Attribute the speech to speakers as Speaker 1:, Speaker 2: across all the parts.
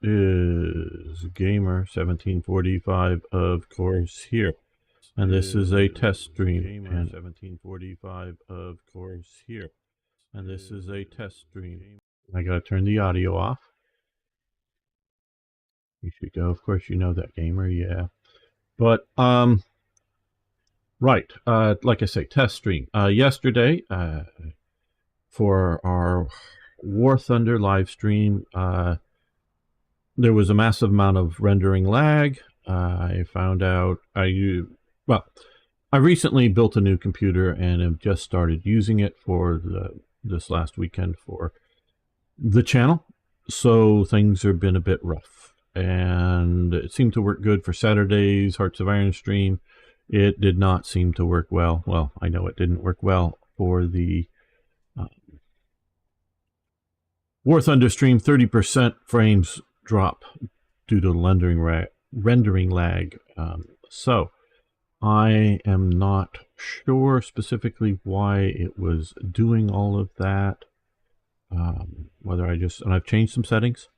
Speaker 1: Is Gamer 1745, of course, here. And this is a test stream. Gamer 1745, of course, here. And this is a test stream. I gotta turn the audio off. You should go. Of course, you know that, Gamer. Yeah. But right. Like I say, test stream. Yesterday, for our War Thunder live stream, there was a massive amount of rendering lag. I found out I recently built a new computer and have just started using it for this last weekend for the channel. So things have been a bit rough. And it seemed to work good for Saturday's Hearts of Iron stream. It did not seem to work well. Well, I know it didn't work well for the War Thunder stream. 30% frames drop due to rendering lag. So I am not sure specifically why it was doing all of that. Whether and I've changed some settings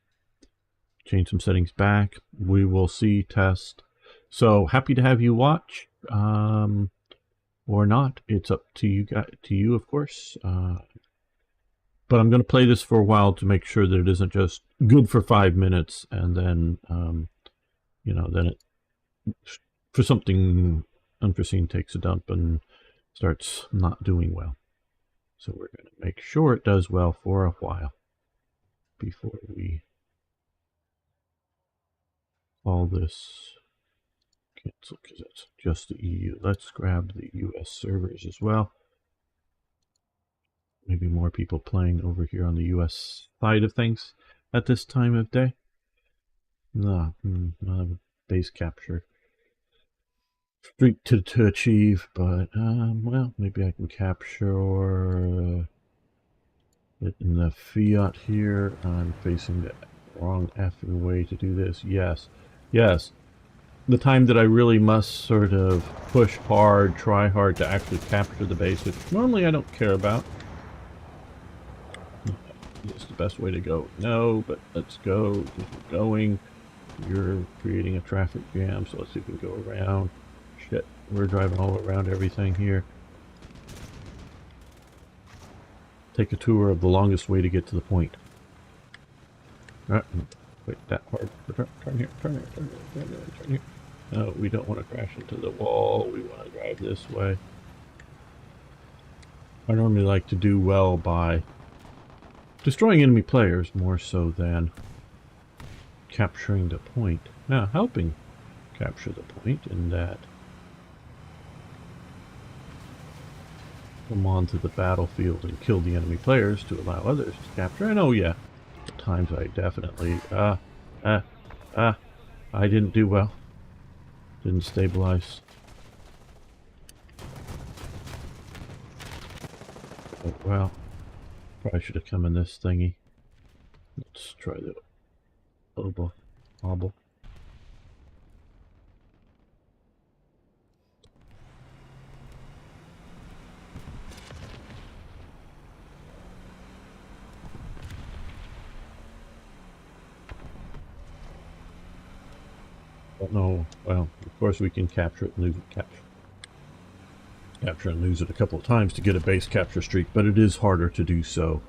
Speaker 1: back. We will see, test. So happy to have you watch, or not. It's up to you, of course. But I'm going to play this for a while to make sure that it isn't just good for 5 minutes and then, then it, for something unforeseen, takes a dump and starts not doing well. So we're going to make sure it does well for a while before we call this cancel, because it's just the EU. Let's grab the US servers as well. Maybe more people playing over here on the US side of things at this time of day. No, base capture streak to achieve, but well, maybe I can capture it in the Fiat here. I'm facing the wrong effing way to do this. Yes, the time that I really must sort of push hard, try hard to actually capture the base, which normally I don't care about. It's the best way to go. No, but let's go. Keep going. You're creating a traffic jam, so let's see if we can go around. Shit, we're driving all around everything here. Take a tour of the longest way to get to the point. Wait, that hard. Turn here. No, we don't want to crash into the wall. We want to drive this way. I normally like to do well by destroying enemy players more so than capturing the point. Now, helping capture the point in that come onto the battlefield and kill the enemy players to allow others to capture. And oh yeah, at times I definitely I didn't do well. Didn't stabilize. Oh, well, probably should have come in this thingy. Let's try the hobble. Don't know. Well, of course we can capture it and lose it. Capture and lose it a couple of times to get a base capture streak, but it is harder to do so.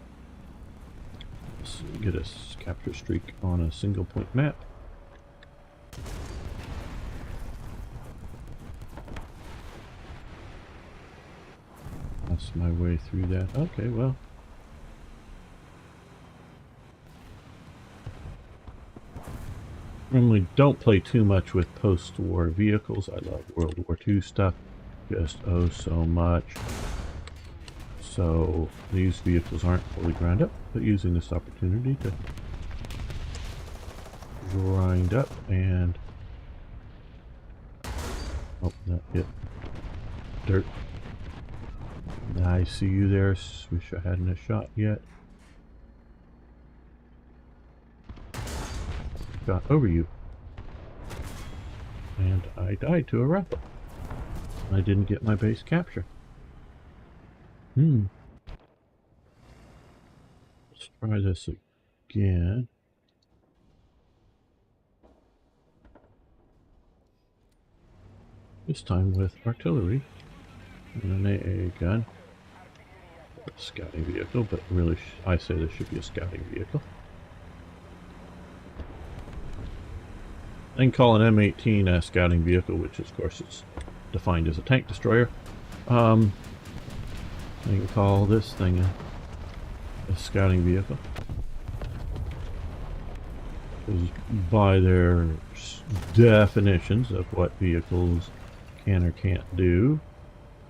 Speaker 1: Let's get a capture streak on a single point map. That's my way through that. Okay, well. Normally don't play too much with post-war vehicles. I love World War II stuff. Just oh so much. So these vehicles aren't fully ground up, but using this opportunity to grind up and oh, not yet. Dirt. I see you there. Wish I hadn't a shot yet. Got over you. And I died to a rifle. I didn't get my base capture. Let's try this again. This time with artillery and an AA gun. A scouting vehicle, but really I say this should be a scouting vehicle. And call an M18 a scouting vehicle, which of course is defined as a tank destroyer. I can call this thing a scouting vehicle. Because by their definitions of what vehicles can or can't do,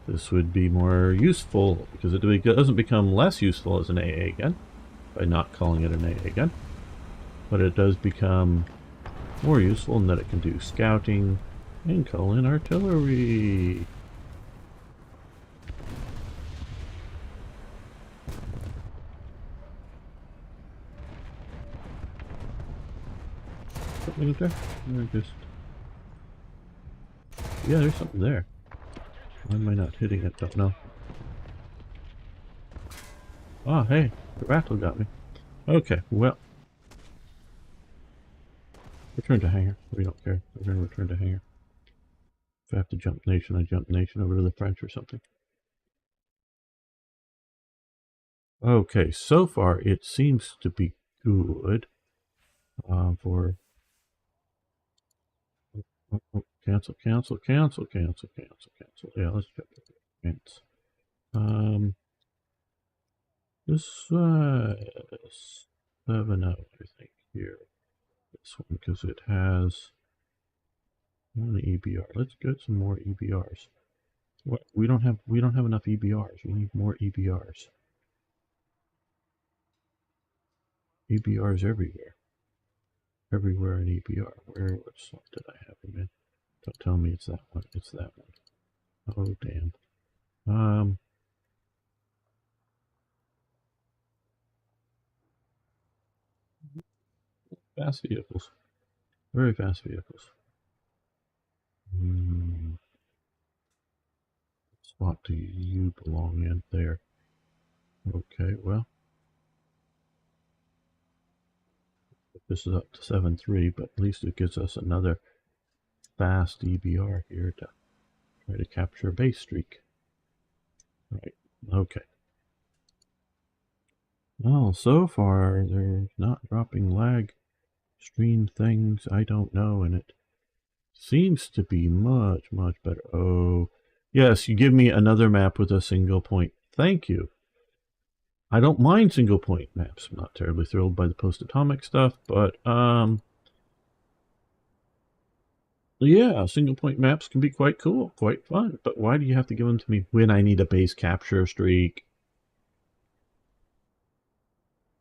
Speaker 1: this would be more useful, because it doesn't become less useful as an AA gun by not calling it an AA gun, but it does become more useful in that it can do scouting and call in artillery. Something up there? Yeah, there's something there. Why am I not hitting it? Don't know. Ah, hey, the rattle got me. Okay, well. Return to hangar. We don't care. We're going to return to hangar. If I have to jump nation, I jump nation over to the French or something. Okay, so far it seems to be good for... cancel. Yeah, let's check it. This 7-0, I think, here. This one, because it has one EBR. Let's get some more EBRs. What? We don't have enough EBRs. We need more EBRs. EBRs everywhere. Everywhere in EBR. What slot did I have them in? Don't tell me it's that one. It's that one. Oh damn. Fast vehicles. Very fast vehicles. What spot do you belong in there? Okay, well. This is up to 7-3, but at least it gives us another fast EBR here to try to capture a base streak. Right, okay. Well, so far they're not dropping lag stream things, I don't know, and it seems to be much better. Oh, yes, you give me another map with a single point. Thank you. I don't mind single point maps. I'm not terribly thrilled by the post-atomic stuff, but yeah, single point maps can be quite cool, quite fun. But why do you have to give them to me when I need a base capture streak?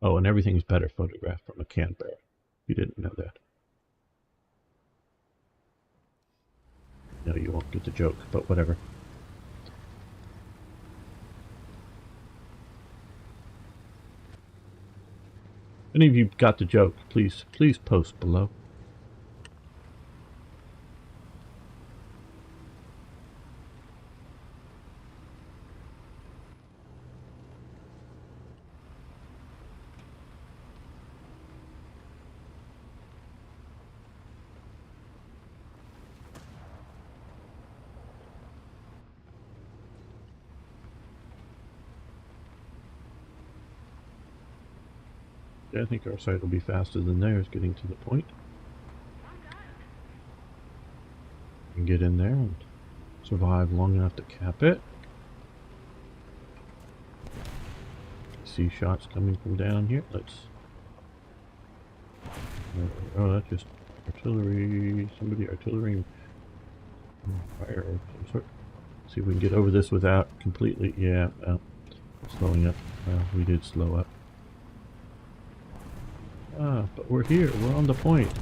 Speaker 1: Oh, and everything's better photographed from a Canberra. You didn't know that. No, you won't get the joke, but whatever. If any of you got the joke, please post below. I think our site will be faster than theirs getting to the point. And get in there and survive long enough to cap it. See shots coming from down here. Let's... Oh, that's just artillery. Somebody artillery fire of some sort. See if we can get over this without completely... Yeah, slowing up. We did slow up. But we're here. We're on the point.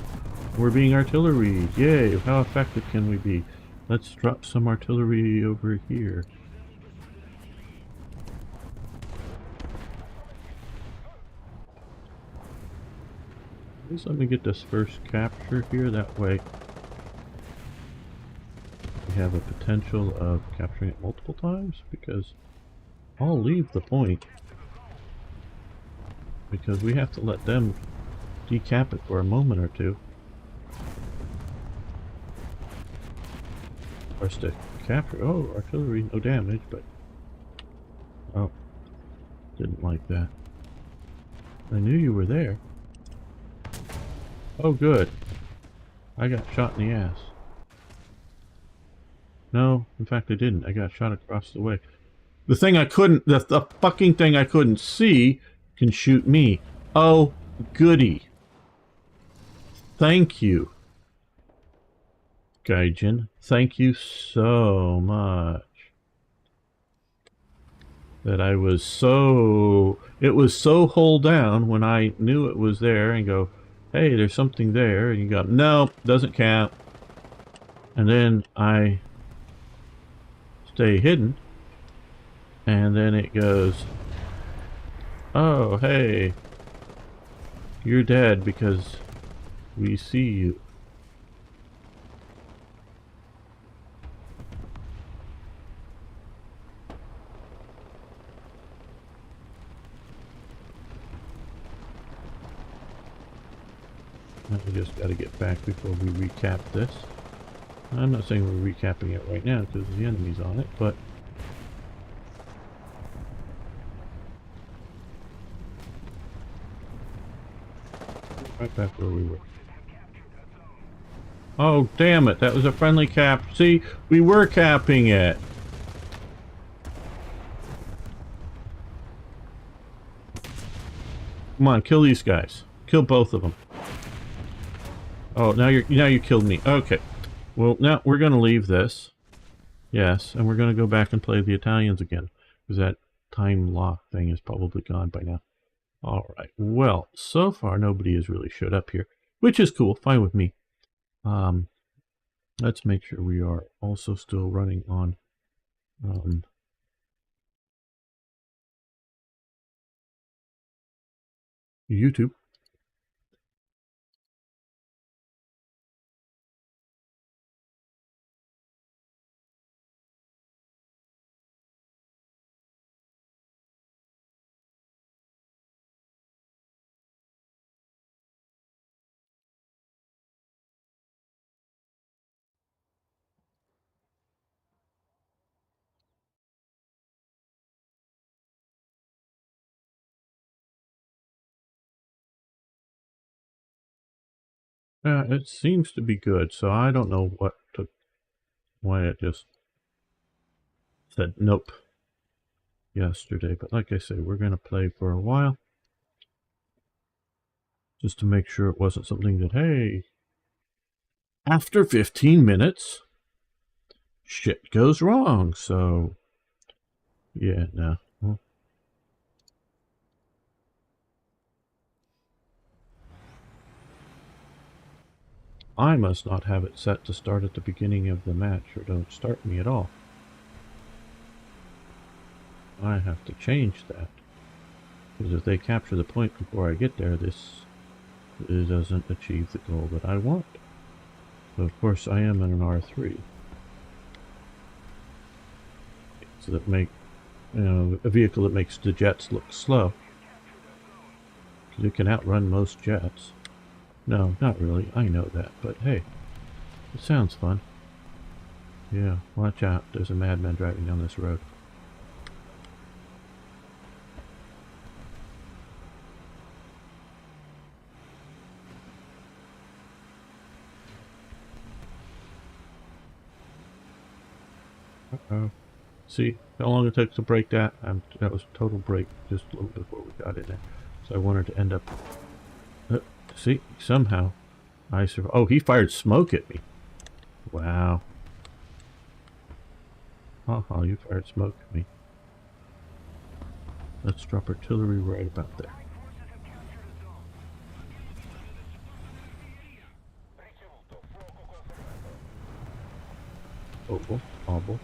Speaker 1: We're being artillery. Yay! How effective can we be? Let's drop some artillery over here. Please let me get this first capture here. That way we have a potential of capturing it multiple times, because I'll leave the point. Because we have to let them decap it for a moment or two. for us to capture. Oh, artillery, no damage, but... Oh, didn't like that. I knew you were there. Oh, good. I got shot in the ass. No, in fact I didn't. I got shot across the way. The thing I couldn't... The fucking thing I couldn't see can shoot me. Oh, goody. Thank you, Gaijin. Thank you so much. That I was so... It was so hull down when I knew it was there and go, hey, there's something there. And you go, no, doesn't count. And then I stay hidden. And then it goes, oh, hey, you're dead because we see you. We just got to get back before we recap this. I'm not saying we're recapping it right now because the enemy's on it, but right back where we were. Oh, damn it. That was a friendly cap. See, we were capping it. Come on, kill these guys. Kill both of them. Oh, now you killed me. Okay. Well, now we're going to leave this. Yes, and we're going to go back and play the Italians again. Because that time lock thing is probably gone by now. Alright, well, so far nobody has really showed up here. Which is cool, fine with me. Let's make sure we are also still running on YouTube. It seems to be good, so I don't know why it just said nope yesterday. But like I say, we're going to play for a while. Just to make sure it wasn't something that, hey, after 15 minutes, shit goes wrong. So, yeah, no. Well, I must not have it set to start at the beginning of the match or don't start me at all. I have to change that. Because if they capture the point before I get there, this doesn't achieve the goal that I want. So of course I am in an R3. So that make, a vehicle that makes the jets look slow. Because it can outrun most jets. No, not really. I know that. But hey, it sounds fun. Yeah, watch out. There's a madman driving down this road. Uh-oh. See how long it took to break that? That was a total break just a little before we got in there. So I wanted to end up... see, somehow I survived. Oh, he fired smoke at me. Wow. Haha, you fired smoke at me. Let's drop artillery right about there. Obel, obel.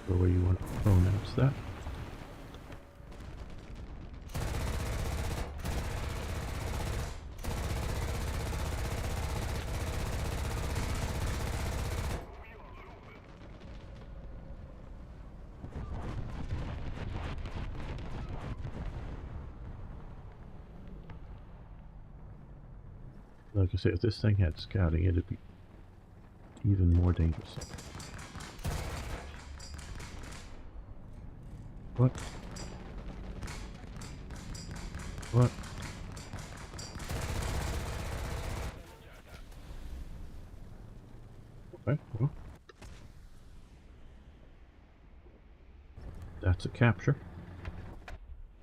Speaker 1: The way you want to pronounce that. Like I say, if this thing had scouting, it'd be even more dangerous. What? What? Okay, well. That's a capture.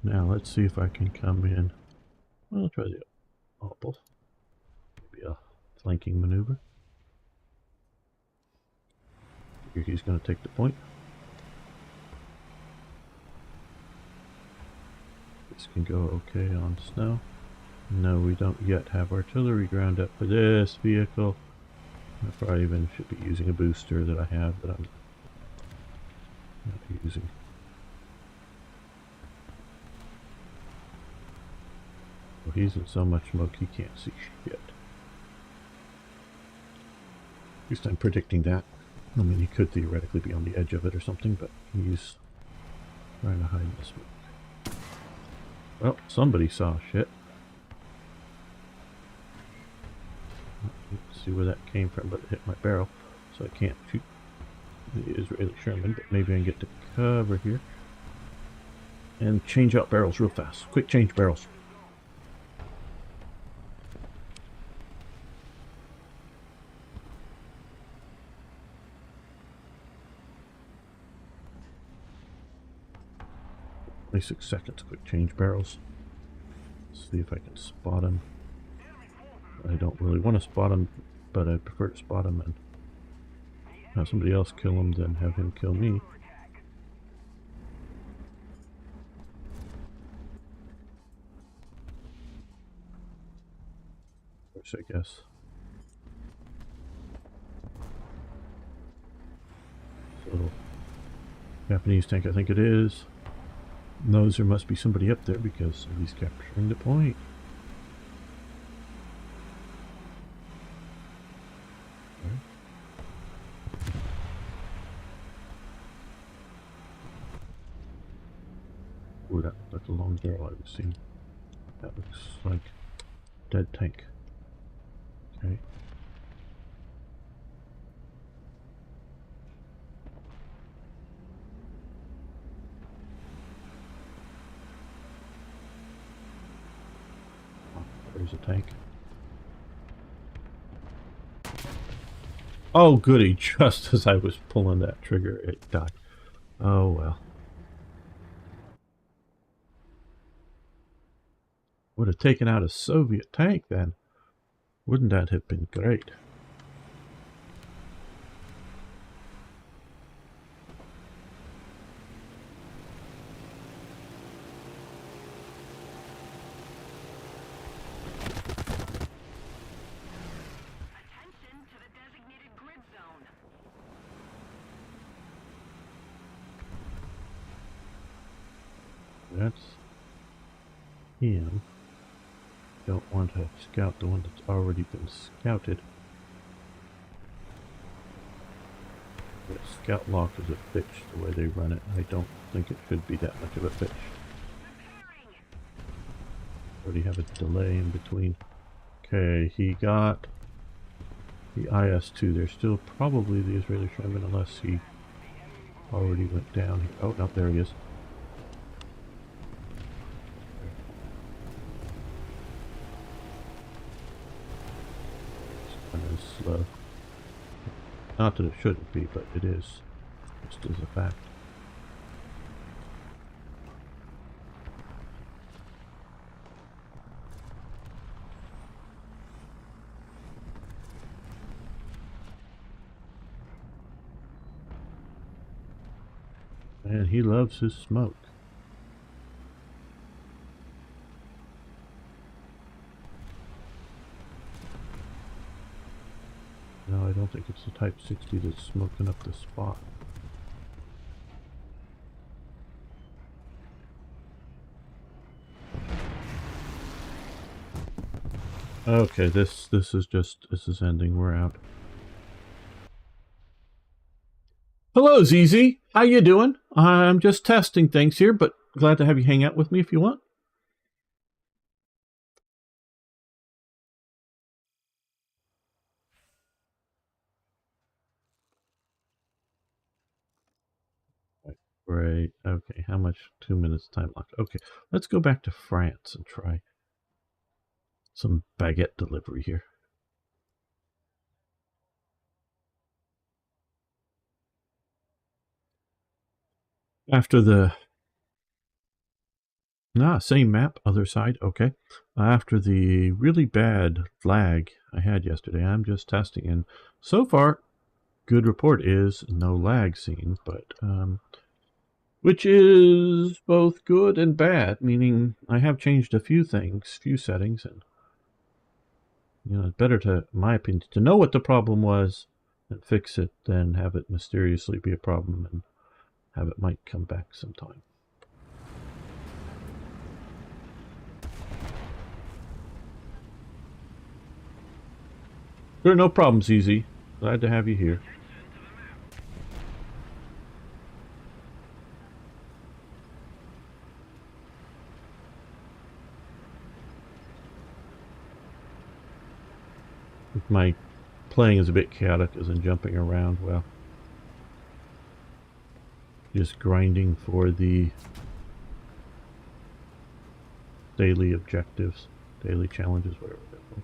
Speaker 1: Now let's see if I can come in. Well, I'll try the opal. Maybe a flanking maneuver. Here he's going to take the point. This can go okay on snow. No, we don't yet have artillery ground up for this vehicle. I probably even should be using a booster that I have that I'm not using. Well, he's in so much smoke he can't see shit. At least I'm predicting that. I mean, he could theoretically be on the edge of it or something, but he's trying to hide in the smoke. Well, somebody saw shit. Let's see where that came from, but it hit my barrel, so I can't shoot the Israeli Sherman, but maybe I can get to cover here. And change out barrels real fast. Quick change barrels. Only 6 seconds. Quick change barrels. Let's see if I can spot him. I don't really want to spot him, but I prefer to spot him and have somebody else kill him than have him kill me. Of course, I guess. Little Japanese tank, I think it is. Knows there must be somebody up there because he's capturing the point. Ooh, that looks like a long barrel I was seeing. That looks like dead tank. Okay. Oh, there's a tank. Oh goody, just as I was pulling that trigger, it died. Oh well. Would have taken out a Soviet tank then. Wouldn't that have been great?
Speaker 2: Attention to the designated grid zone.
Speaker 1: That's him. Don't want to scout the one that's already been scouted. The scout lock is a bitch the way they run it. I don't think it should be that much of a bitch. Already have a delay in between. Okay, he got the IS-2. There's still probably the Israeli Sherman unless he already went down. Oh, no, there he is. Slow. Not that it shouldn't be, but it is. Just as a fact. And he loves his smoke. No, I don't think it's the Type 60 that's smoking up the spot. Okay, this is ending. We're out. Hello, ZZ. How you doing? I'm just testing things here, but glad to have you hang out with me if you want. Right. Okay. How much? 2 minutes time lock. Okay. Let's go back to France and try some baguette delivery here. After the same map, other side. Okay. After the really bad lag I had yesterday, I'm just testing, and so far, good report is no lag seen, but which is both good and bad, meaning I have changed a few things, few settings, and it's better to, in my opinion, to know what the problem was and fix it than have it mysteriously be a problem and have it might come back sometime. There are no problems, Easy. Glad to have you here. If my playing is a bit chaotic as in jumping around, well, just grinding for the daily objectives, daily challenges, whatever they're called.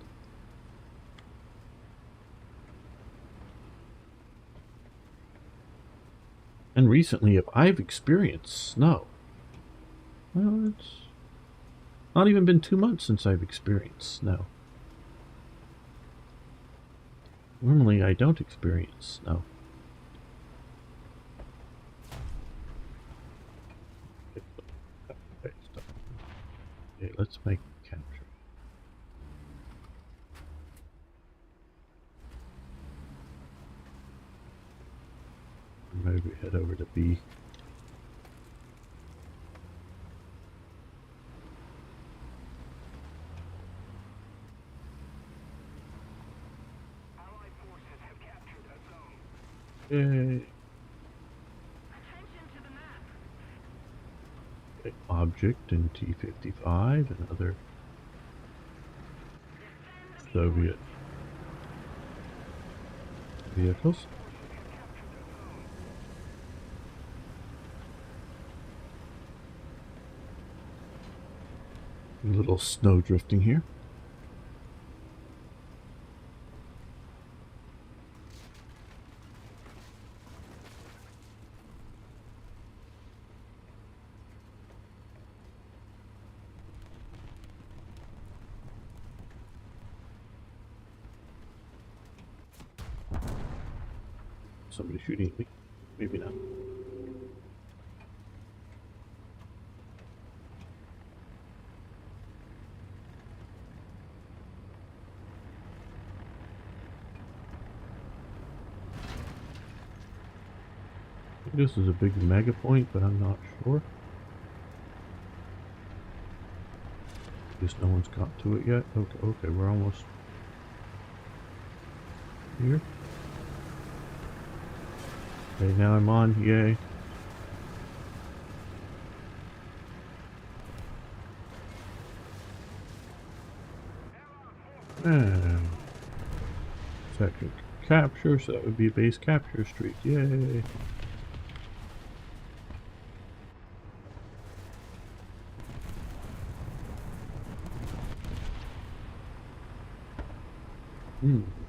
Speaker 1: And recently, if I've experienced snow, well, it's not even been 2 months since I've experienced snow. Normally, I don't experience snow. Okay, let's make capture. Maybe head over to B. Yay.
Speaker 2: Attention to the map.
Speaker 1: Okay, object in T-55 and other Soviet vehicles. A little snow drifting here. Somebody shooting at me. Maybe not. This is a big mega point, but I'm not sure. Guess no one's got to it yet. Okay, we're almost here. Okay, now I'm on. Yay. And second capture, so that would be base capture streak. Yay.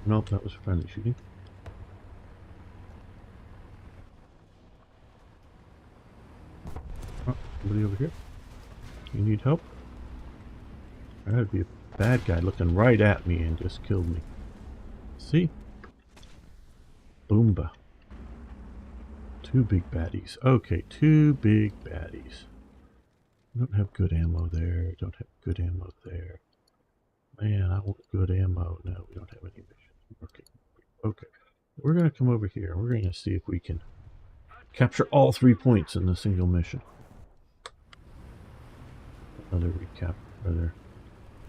Speaker 1: Nope, that was friendly shooting. Oh, somebody over here. You need help? That'd be a bad guy looking right at me and just killed me. See? Boomba. 2 big baddies. Okay, 2 big baddies. Don't have good ammo there. Don't have good ammo there. Man, I want good ammo. No, we don't have any missions. Okay. We're going to come over here. We're going to see if we can capture all 3 points in a single mission. Another recap. Another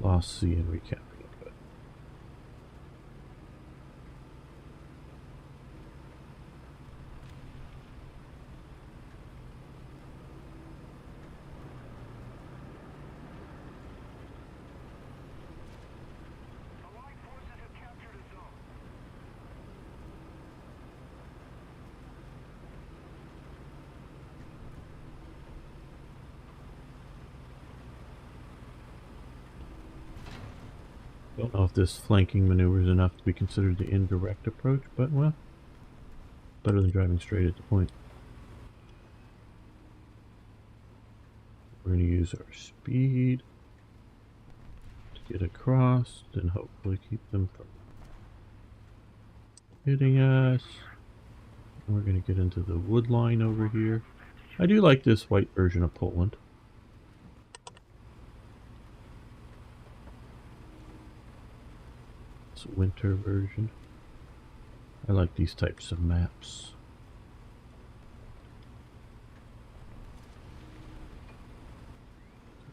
Speaker 1: Lost Sea and recap. Don't know if this flanking maneuver is enough to be considered the indirect approach, but well, better than driving straight at the point. We're going to use our speed to get across and hopefully keep them from hitting us. We're going to get into the wood line over here. I do like this white version of Poland. It's a winter version. I like these types of maps.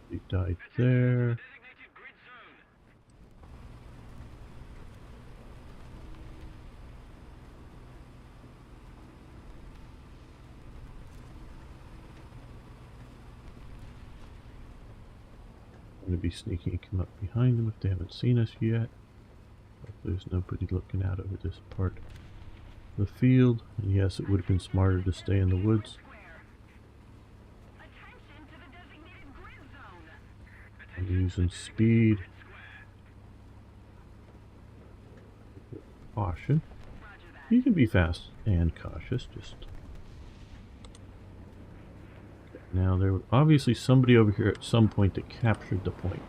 Speaker 1: We died there. I'm going to be sneaky and come up behind them if they haven't seen us yet. Hopefully there's nobody looking out over this part of the field. And yes, it would have been smarter to stay in the woods. I'm using speed. Caution. You can be fast and cautious, just... Now, there was obviously somebody over here at some point that captured the point.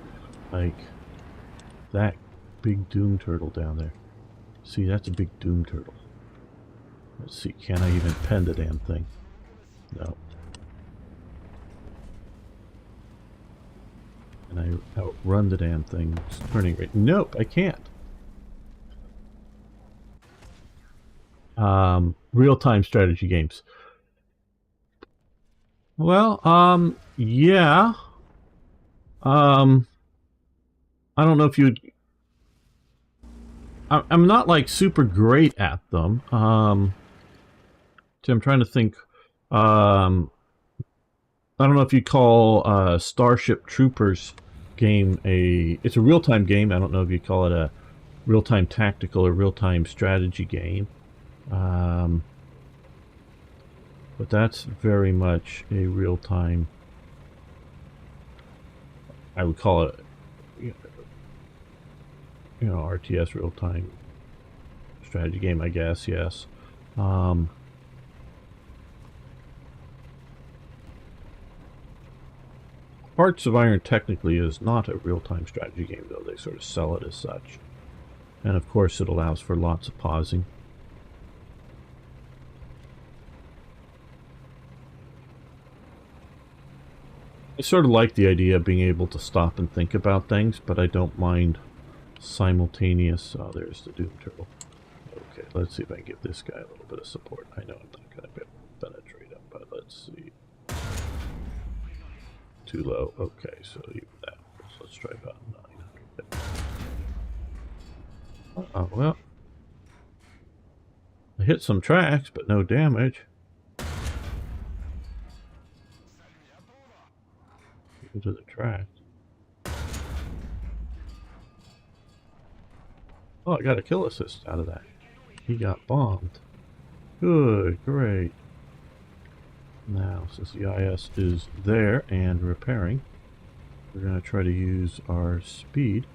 Speaker 1: Like, that big doom turtle down there. See, that's a big doom turtle. Let's see, can I even pen the damn thing? No. Can I outrun the damn thing? It's turning right. Nope, I can't. Real-time strategy games. Well, yeah. I don't know if you'd... I'm not, like, super great at them. I'm trying to think. I don't know if you'd call Starship Troopers game it's a real-time game. I don't know if you'd call it a real-time tactical or real-time strategy game. But that's very much a real-time, I would call it, you know, RTS real-time strategy game, I guess, yes. Hearts of Iron technically is not a real-time strategy game, though they sort of sell it as such. And of course it allows for lots of pausing. I sort of like the idea of being able to stop and think about things, but I don't mind simultaneous... Oh, there's the Doom Turtle. Okay, let's see if I can give this guy a little bit of support. I know I'm not going to be able to penetrate him, but let's see. Too low. Okay, so even that. So let's try about 900. Oh, well. I hit some tracks, but no damage. Into the track. Oh, I got a kill assist out of that. He got bombed. Good, great. Now, since the IS is there and repairing, we're going to try to use our speed.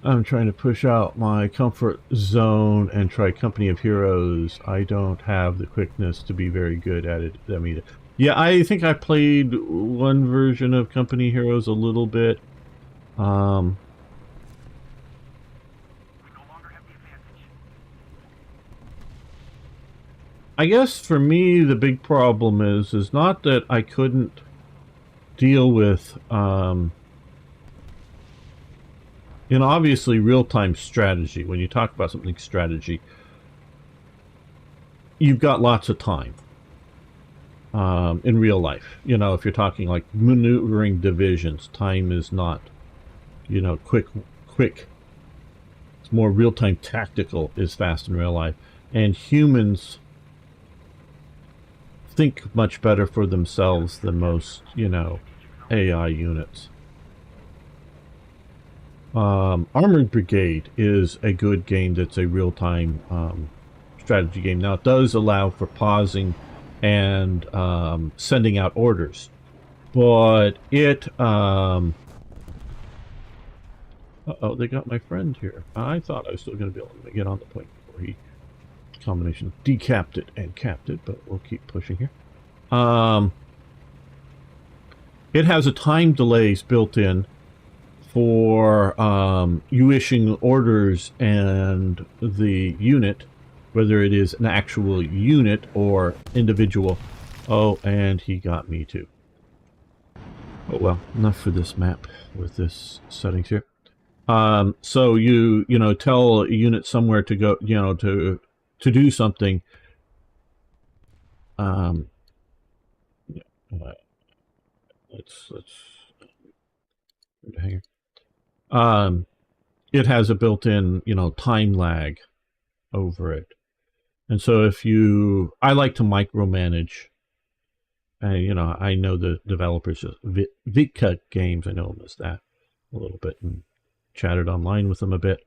Speaker 1: I'm trying to push out my comfort zone and try Company of Heroes. I don't have the quickness to be very good at it. I mean, yeah, I think I played one version of Company Heroes a little bit. I guess for me the big problem is not that I couldn't deal with, you know, obviously real-time strategy. When you talk about something strategy, you've got lots of time. In real life, you know, if you're talking like maneuvering divisions, time is not, you know, quick. It's more real-time tactical is fast in real life. And humans think much better for themselves than most, you know, AI units. Armored Brigade is a good game that's a real-time strategy game. Now, it does allow for pausing and sending out orders, but it Uh-oh, they got my friend here. I thought I was still going to be able to get on the plane before he combination decapped it and capped it, but we'll keep pushing here. It has a time delays built in for you issuing orders and the unit, whether it is an actual unit or individual. Oh, and he got me too. Oh well, enough for this map with this settings here. So you know, tell a unit somewhere to go, you know, to do something. Yeah, let's hang here. It has a built-in, you know, time lag over it, and so if you, I like to micromanage. You know, I know the developers of Vitka Games. I know them as that a little bit and chatted online with them a bit.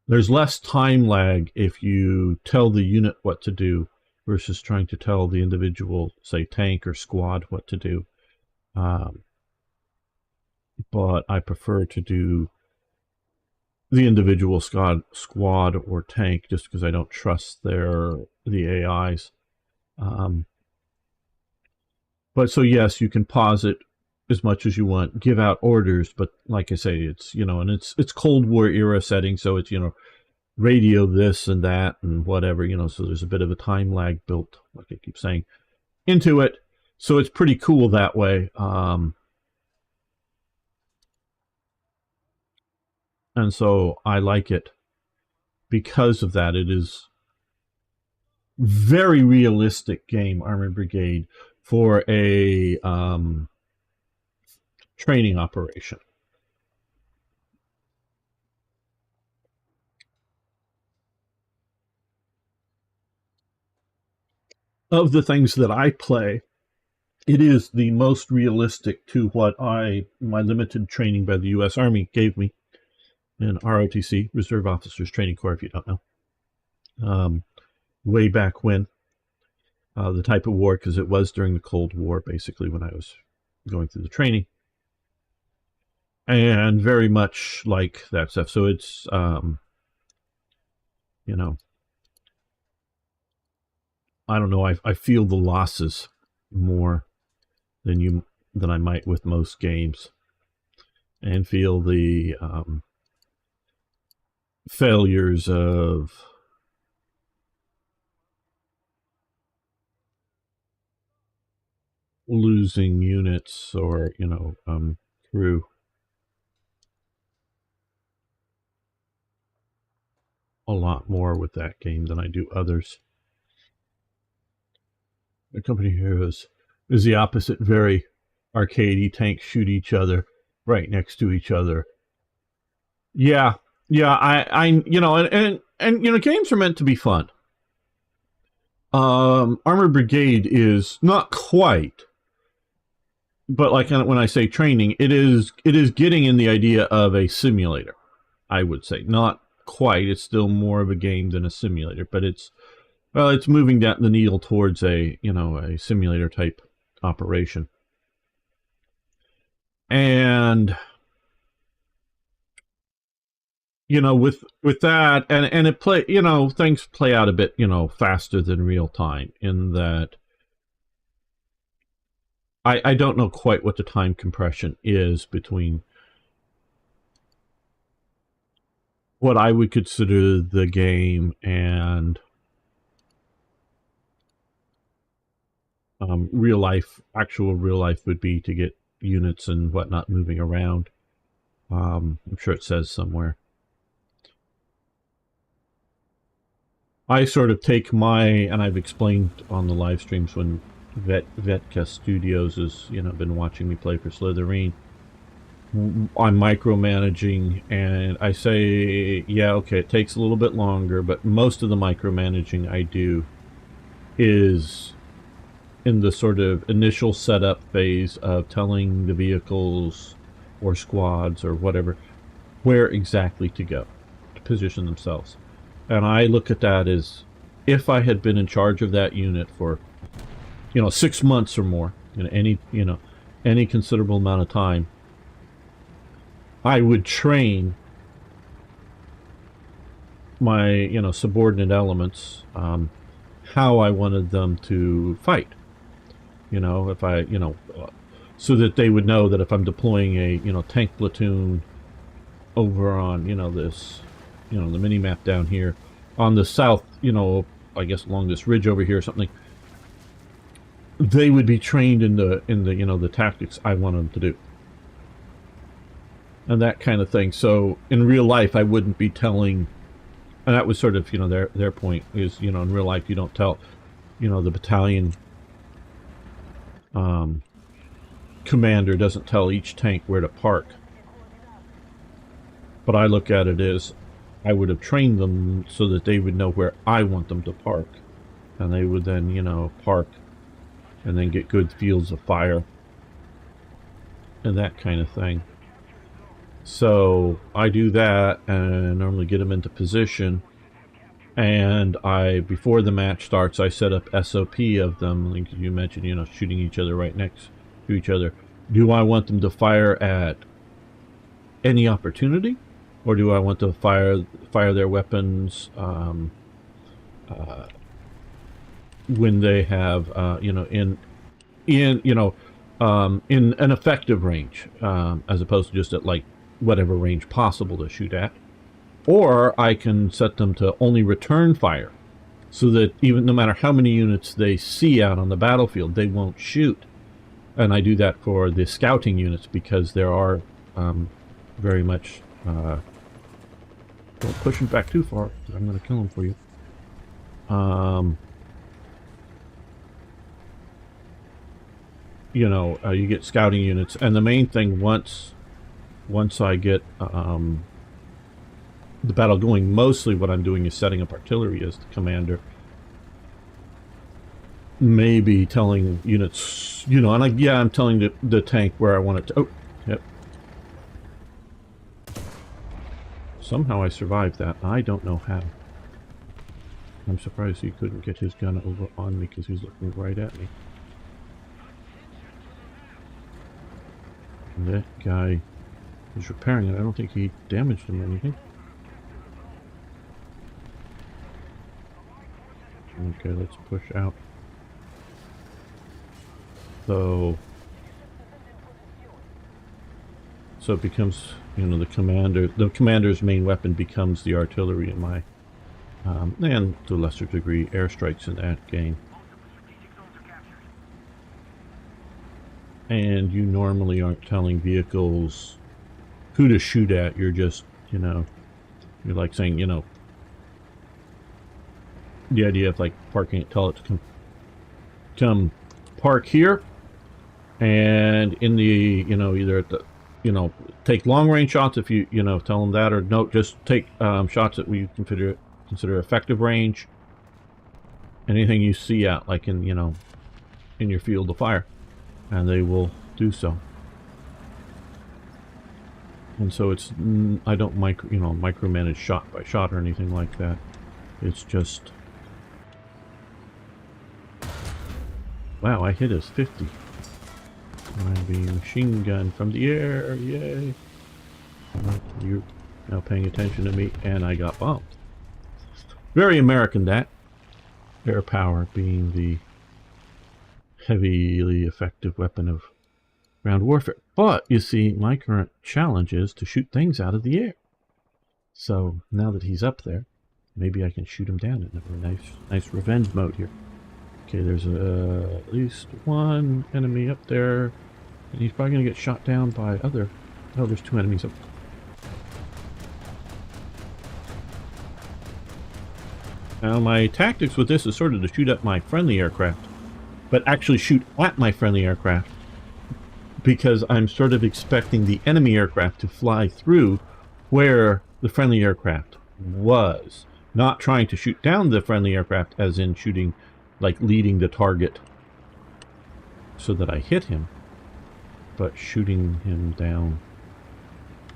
Speaker 1: There's less time lag if you tell the unit what to do versus trying to tell the individual, say, tank or squad what to do. But I prefer to do the individual squad or tank just because I don't trust the AIs. But so yes, you can pause it as much as you want, give out orders, but like I say, it's, you know, and it's Cold War era setting, so it's, you know, radio this and that and whatever, you know, so there's a bit of a time lag built, like I keep saying, into it. So it's pretty cool that way. And so I like it because of that. It is very realistic game, Armored Brigade, for a training operation. Of the things that I play, it is the most realistic to what my limited training by the U.S. Army gave me in ROTC, Reserve Officers Training Corps, if you don't know. Way back when, the type of war, because it was during the Cold War, basically, when I was going through the training. And very much like that stuff. So it's, you know, I don't know, I feel the losses more than I might with most games, and feel the failures of losing units or, you know, crew. A lot more with that game than I do others. The company here is the opposite, very arcadey. Tanks shoot each other right next to each other. Yeah, I you know, and you know, games are meant to be fun. Armored Brigade is not quite, but like when I say training, it is getting in the idea of a simulator, I would say. Not quite, it's still more of a game than a simulator, but it's moving down the needle towards a, you know, a simulator type operation. And you know, with that, and it play, you know, things play out a bit, you know, faster than real time, in that I don't know quite what the time compression is between what I would consider the game and actual real life would be to get units and whatnot moving around. I'm sure it says somewhere. I sort of take and I've explained on the live streams when Vetka Studios has, you know, been watching me play for Slitherine. I'm micromanaging, and I say, yeah, okay, it takes a little bit longer, but most of the micromanaging I do is in the sort of initial setup phase of telling the vehicles or squads or whatever where exactly to go to position themselves. And I look at that as if I had been in charge of that unit for, you know, 6 months or more, any considerable amount of time, I would train my, subordinate elements, how I wanted them to fight. If I, so that they would know that if I'm deploying a, tank platoon over on, this, the mini map down here on the south, I guess along this ridge over here or something, they would be trained in the, the tactics I want them to do. And that kind of thing. So in real life, I wouldn't be telling, and that was sort of, their point is, in real life, you don't tell, the battalion commander doesn't tell each tank where to park. But I look at it as I would have trained them so that they would know where I want them to park. And they would then, park and then get good fields of fire and that kind of thing. So I do that and normally get them into position. And before the match starts, I set up SOP of them. Like you mentioned, shooting each other right next to each other. Do I want them to fire at any opportunity? Or do I want to fire their weapons when they have, in an effective range, as opposed to just at like whatever range possible to shoot at? Or I can set them to only return fire, so that even no matter how many units they see out on the battlefield, they won't shoot. And I do that for the scouting units because there are very much. Don't push them back too far. I'm going to kill them for you. You get scouting units, and the main thing once I get the battle going, mostly what I'm doing is setting up artillery as the commander. Maybe telling units, and I'm telling the tank where I want it to. Oh, yep. Somehow I survived that. I don't know how. I'm surprised he couldn't get his gun over on me because he's looking right at me. And that guy is repairing it. I don't think he damaged him or anything. Okay, let's push out. So it becomes, the commander's main weapon becomes the artillery in my, and to a lesser degree, airstrikes in that game. And you normally aren't telling vehicles who to shoot at. You're just, you're like saying, the idea of like parking it, tell it to come park here, and in the, either at the, take long range shots if you, tell them that, or no, just take shots that we consider effective range. Anything you see out, like in, in your field of fire, and they will do so. And so it's, I don't micromanage shot by shot or anything like that. It's just, wow, I hit his 50. I'm being machine gunned from the air, yay. You're now paying attention to me, and I got bombed. Very American, that. Air power being the heavily effective weapon of ground warfare. But, you see, my current challenge is to shoot things out of the air. So, now that he's up there, maybe I can shoot him down in a nice revenge mode here. Okay, there's at least one enemy up there, and he's probably going to get shot down by other... Oh, there's two enemies up. Now, my tactics with this is sort of to shoot at my friendly aircraft, but actually shoot at my friendly aircraft, because I'm sort of expecting the enemy aircraft to fly through where the friendly aircraft was. Not trying to shoot down the friendly aircraft, as in shooting... like leading the target so that I hit him, but shooting him down,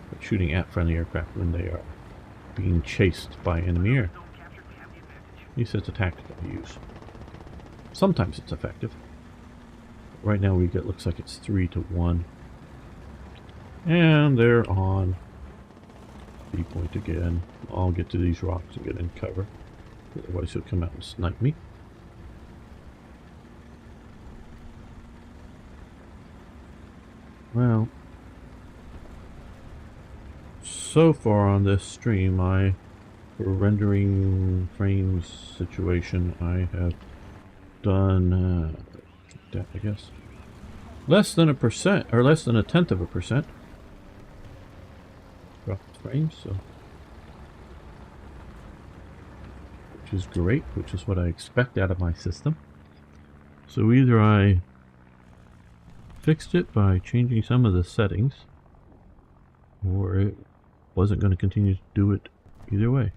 Speaker 1: but shooting at friendly aircraft when they are being chased by enemy air. At least it's a tactic I use. Sometimes it's effective. Right now we get, looks like it's 3-1. And they're on B point again. I'll get to these rocks and get in cover. Otherwise he'll come out and snipe me. Well, so far on this stream, for rendering frames situation, I have done, I guess, less than 1%, or less than 0.1%. Dropped frames, so. Which is great, which is what I expect out of my system. So either I fixed it by changing some of the settings, or it wasn't going to continue to do it either way.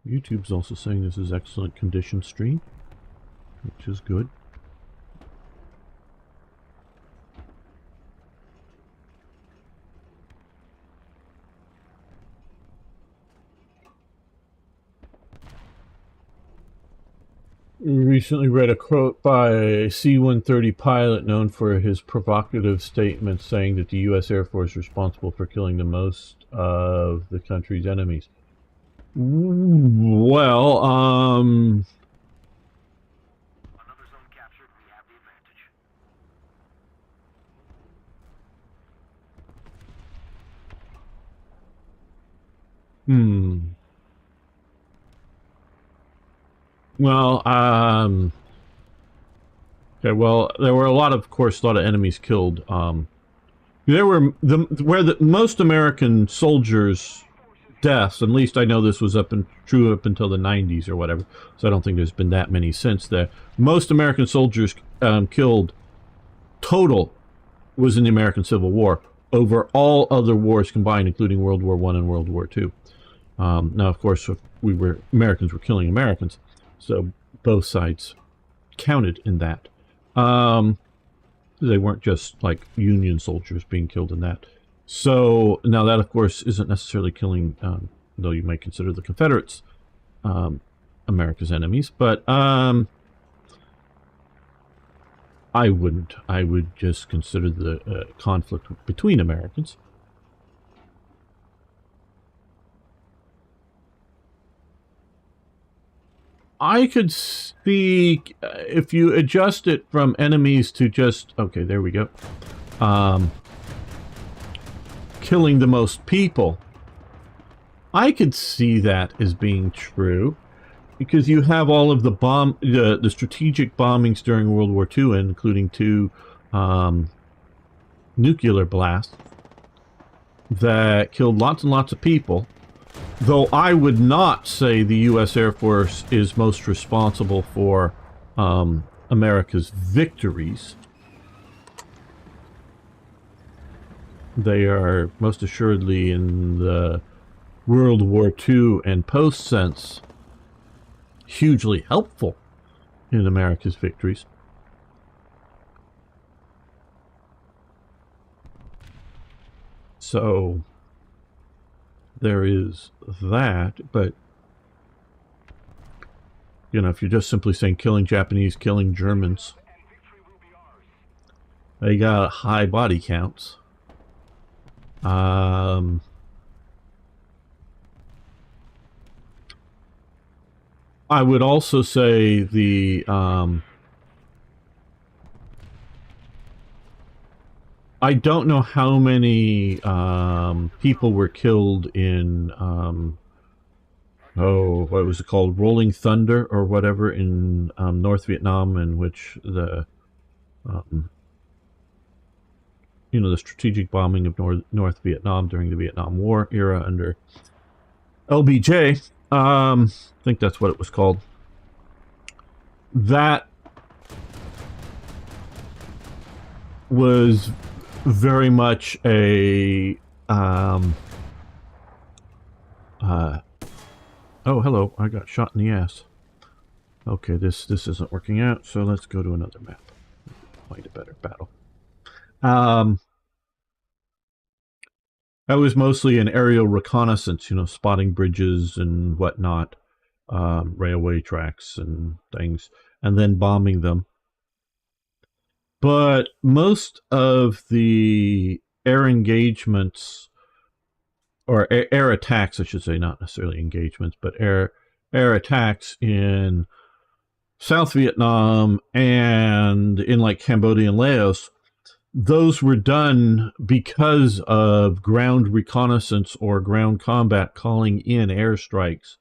Speaker 1: YouTube's also saying this is excellent condition stream, which is good. Recently read a quote by a C-130 pilot known for his provocative statements saying that the U.S. Air Force is responsible for killing the most of the country's enemies. Well,
Speaker 3: Another zone captured, we have the advantage.
Speaker 1: Well, okay, well, there were a lot of course, a lot of enemies killed. There were where most American soldiers' deaths, at least I know this was true up until the 90s or whatever, so I don't think there's been that many since there. Most American soldiers killed total was in the American Civil War over all other wars combined, including World War I and World War II. Now, of course, Americans were killing Americans, so both sides counted in that. They weren't just like Union soldiers being killed in that. So now that, of course, isn't necessarily killing, though you might consider the Confederates America's enemies, but I wouldn't. I would just consider the conflict between Americans. I could see if you adjust it from enemies to just, okay, there we go. Killing the most people. I could see that as being true because you have all of the strategic bombings during World War II, including 2 nuclear blasts that killed lots and lots of people. Though I would not say the U.S. Air Force is most responsible for America's victories. They are most assuredly, in the World War II and post sense, hugely helpful in America's victories. So there is that, but you know, if you're just simply saying killing Japanese, killing Germans, they got high body counts. I would also say the I don't know how many people were killed in what was it called, Rolling Thunder or whatever in North Vietnam, in which the you know, the strategic bombing of North Vietnam during the Vietnam War era under LBJ. I think that's what it was called. That was very much a oh, hello, I got shot in the ass. Okay, this isn't working out, so let's go to another map. Find a better battle. That was mostly an aerial reconnaissance, you know, spotting bridges and whatnot, railway tracks and things, and then bombing them. But most of the air engagements, or air attacks, I should say, not necessarily engagements, but air attacks in South Vietnam and in like Cambodia and Laos, those were done because of ground reconnaissance or ground combat calling in airstrikes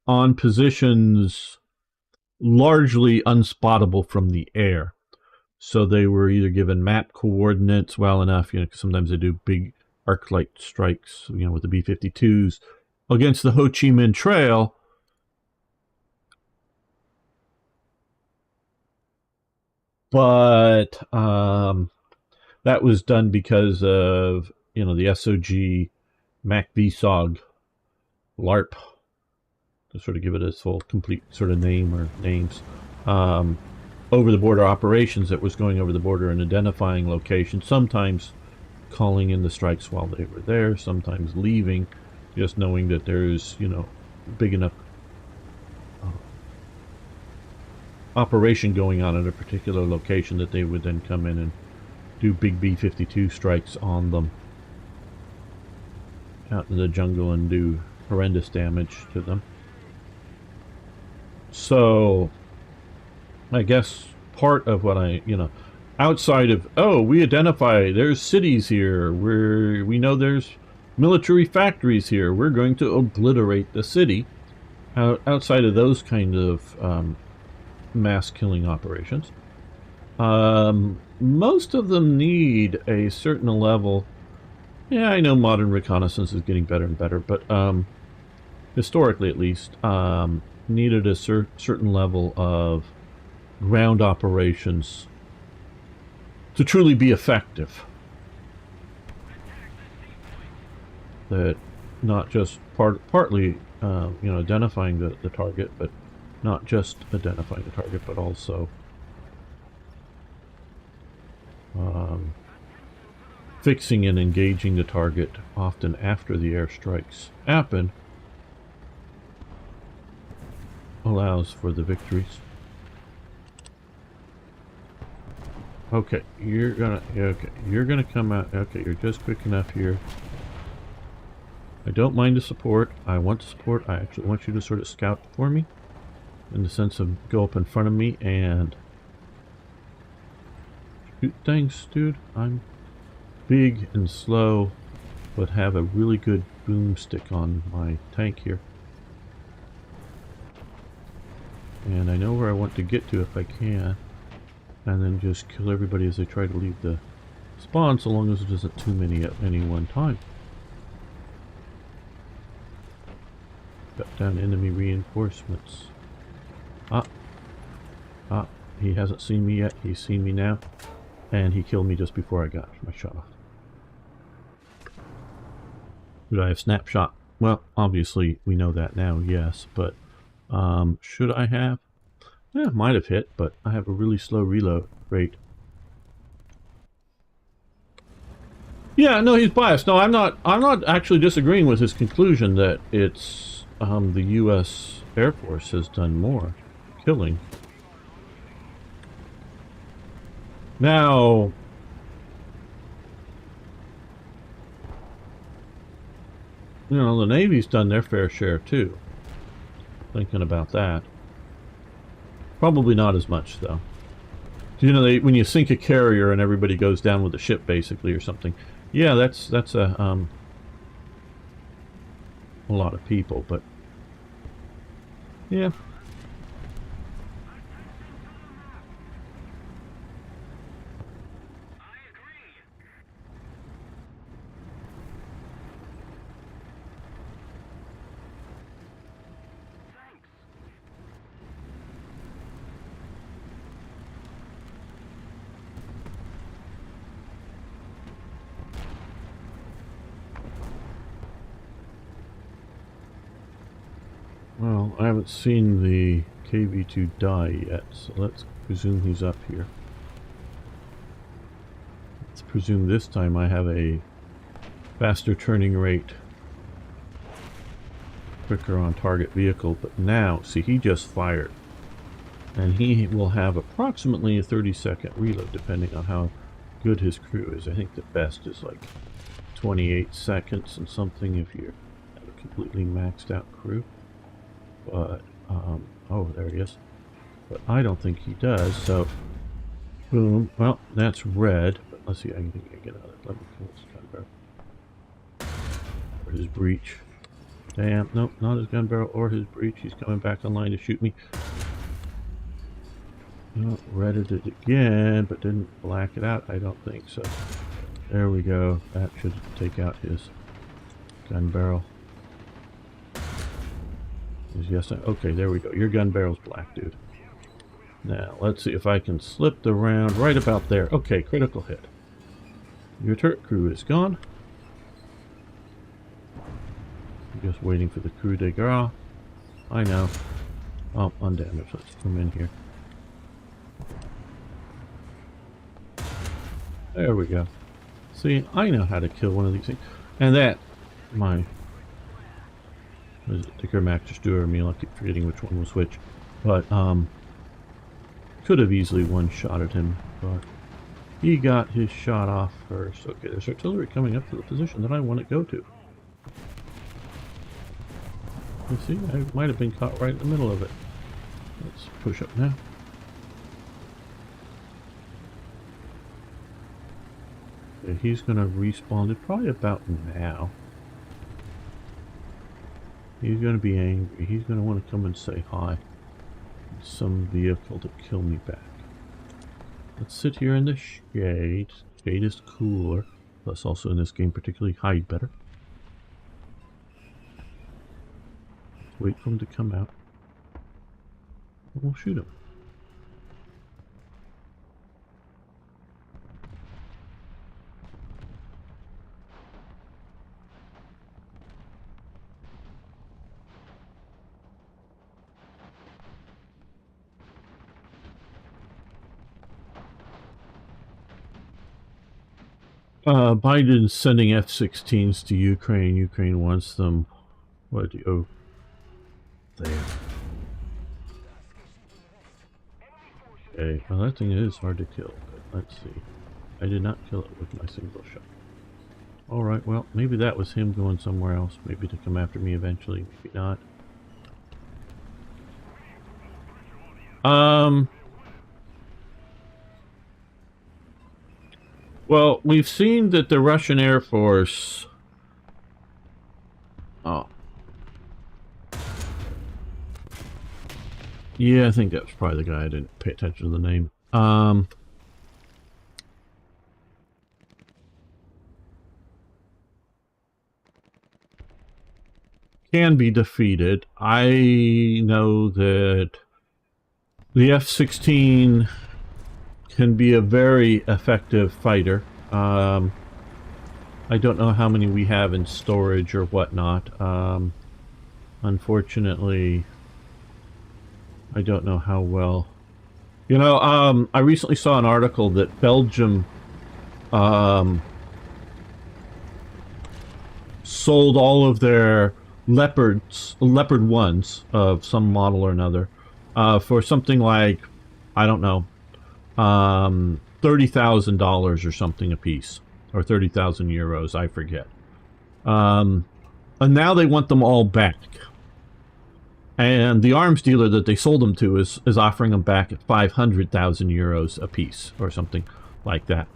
Speaker 1: on positions largely unspottable from the air. So they were either given map coordinates well enough, you know, 'cause sometimes they do big arc light strikes, you know, with the B-52s against the Ho Chi Minh Trail. But that was done because of, you know, the SOG Mac VSOG LARP, to sort of give it its full complete sort of name or names. Over the border operations that was going over the border and identifying locations, sometimes calling in the strikes while they were there, sometimes leaving, just knowing that there's, you know, big enough operation going on at a particular location that they would then come in and do big B-52 strikes on them out in the jungle and do horrendous damage to them. So I guess part of what I, you know, outside of, oh, we identify there's cities here, we know there's military factories here, we're going to obliterate the city. Outside of those kind of mass killing operations, most of them need a certain level. Yeah, I know modern reconnaissance is getting better and better, but historically at least, needed a certain level of ground operations to truly be effective. That not just partly, you know, identifying the target, but not just identifying the target, but also fixing and engaging the target often after the airstrikes happen allows for the victories. Okay, you're gonna come out. Okay, you're just quick enough here. I don't mind the support. I want the support. I actually want you to sort of scout for me, in the sense of go up in front of me and shoot things, dude. I'm big and slow, but have a really good boomstick on my tank here. And I know where I want to get to if I can. And then just kill everybody as they try to leave the spawn, so long as it isn't too many at any one time. Cut down enemy reinforcements. He hasn't seen me yet. He's seen me now. And he killed me just before I got my shot off. Should I have snapshot? Well, obviously we know that now, yes, but should I have? Yeah, might have hit, but I have a really slow reload rate. Yeah, no, he's biased. No, I'm not actually disagreeing with his conclusion that it's the U.S. Air Force has done more killing. Now, you know, the Navy's done their fair share too. Thinking about that. Probably not as much, though. You know, when you sink a carrier and everybody goes down with the ship, basically, or something. Yeah, that's a lot of people, but yeah. Well, I haven't seen the KV2 die yet, so let's presume he's up here. Let's presume this time I have a faster turning rate, quicker on target vehicle, but now, see, he just fired. And he will have approximately a 30-second reload, depending on how good his crew is. I think the best is like 28 seconds and something if you have a completely maxed out crew. But, oh, there he is. But I don't think he does, so, boom. Well, that's red. But let's see, I can get out of it. Let me kill this gun barrel. Or his breach. Damn, nope, not his gun barrel or his breach. He's coming back online to shoot me. Oh, redded it again, but didn't black it out, I don't think so. There we go. That should take out his gun barrel. Yes, okay, there we go. Your gun barrel's black, dude. Now, let's see if I can slip the round right about there. Okay, critical hit. Your turret crew is gone. I'm just waiting for the coup de grace. I know. Oh, undamaged. Let's come in here. There we go. See, I know how to kill one of these things. And that, my... Was it Dicker Mac just do or me? I keep forgetting which one was which. But, could have easily one-shotted him, but he got his shot off first. Okay, there's artillery coming up to the position that I want to go to. You see, I might have been caught right in the middle of it. Let's push up now. Okay, he's going to respawn it probably about now. He's going to be angry. He's going to want to come and say hi. Some vehicle to kill me back. Let's sit here in the shade. Shade is cooler. Plus also in this game particularly hide better. Wait for him to come out. And we'll shoot him. Biden's sending F-16s to Ukraine. Ukraine wants them. What do you... Oh. There. Okay, well that thing is hard to kill, but let's see. I did not kill it with my single shot. Alright, well, maybe that was him going somewhere else. Maybe to come after me eventually, maybe not. Well, we've seen that the Russian Air Force... Oh. Yeah, I think that was probably the guy. I didn't pay attention to the name. Can be defeated. I know that the F-16 can be a very effective fighter. I don't know how many we have in storage or whatnot. Unfortunately, I don't know how well. You know, I recently saw an article that Belgium sold all of their Leopard 1s of some model or another for something like, I don't know, $30,000 or something a piece, or 30,000 euros, I forget. And now they want them all back. And the arms dealer that they sold them to is offering them back at 500,000 euros a piece, or something like that.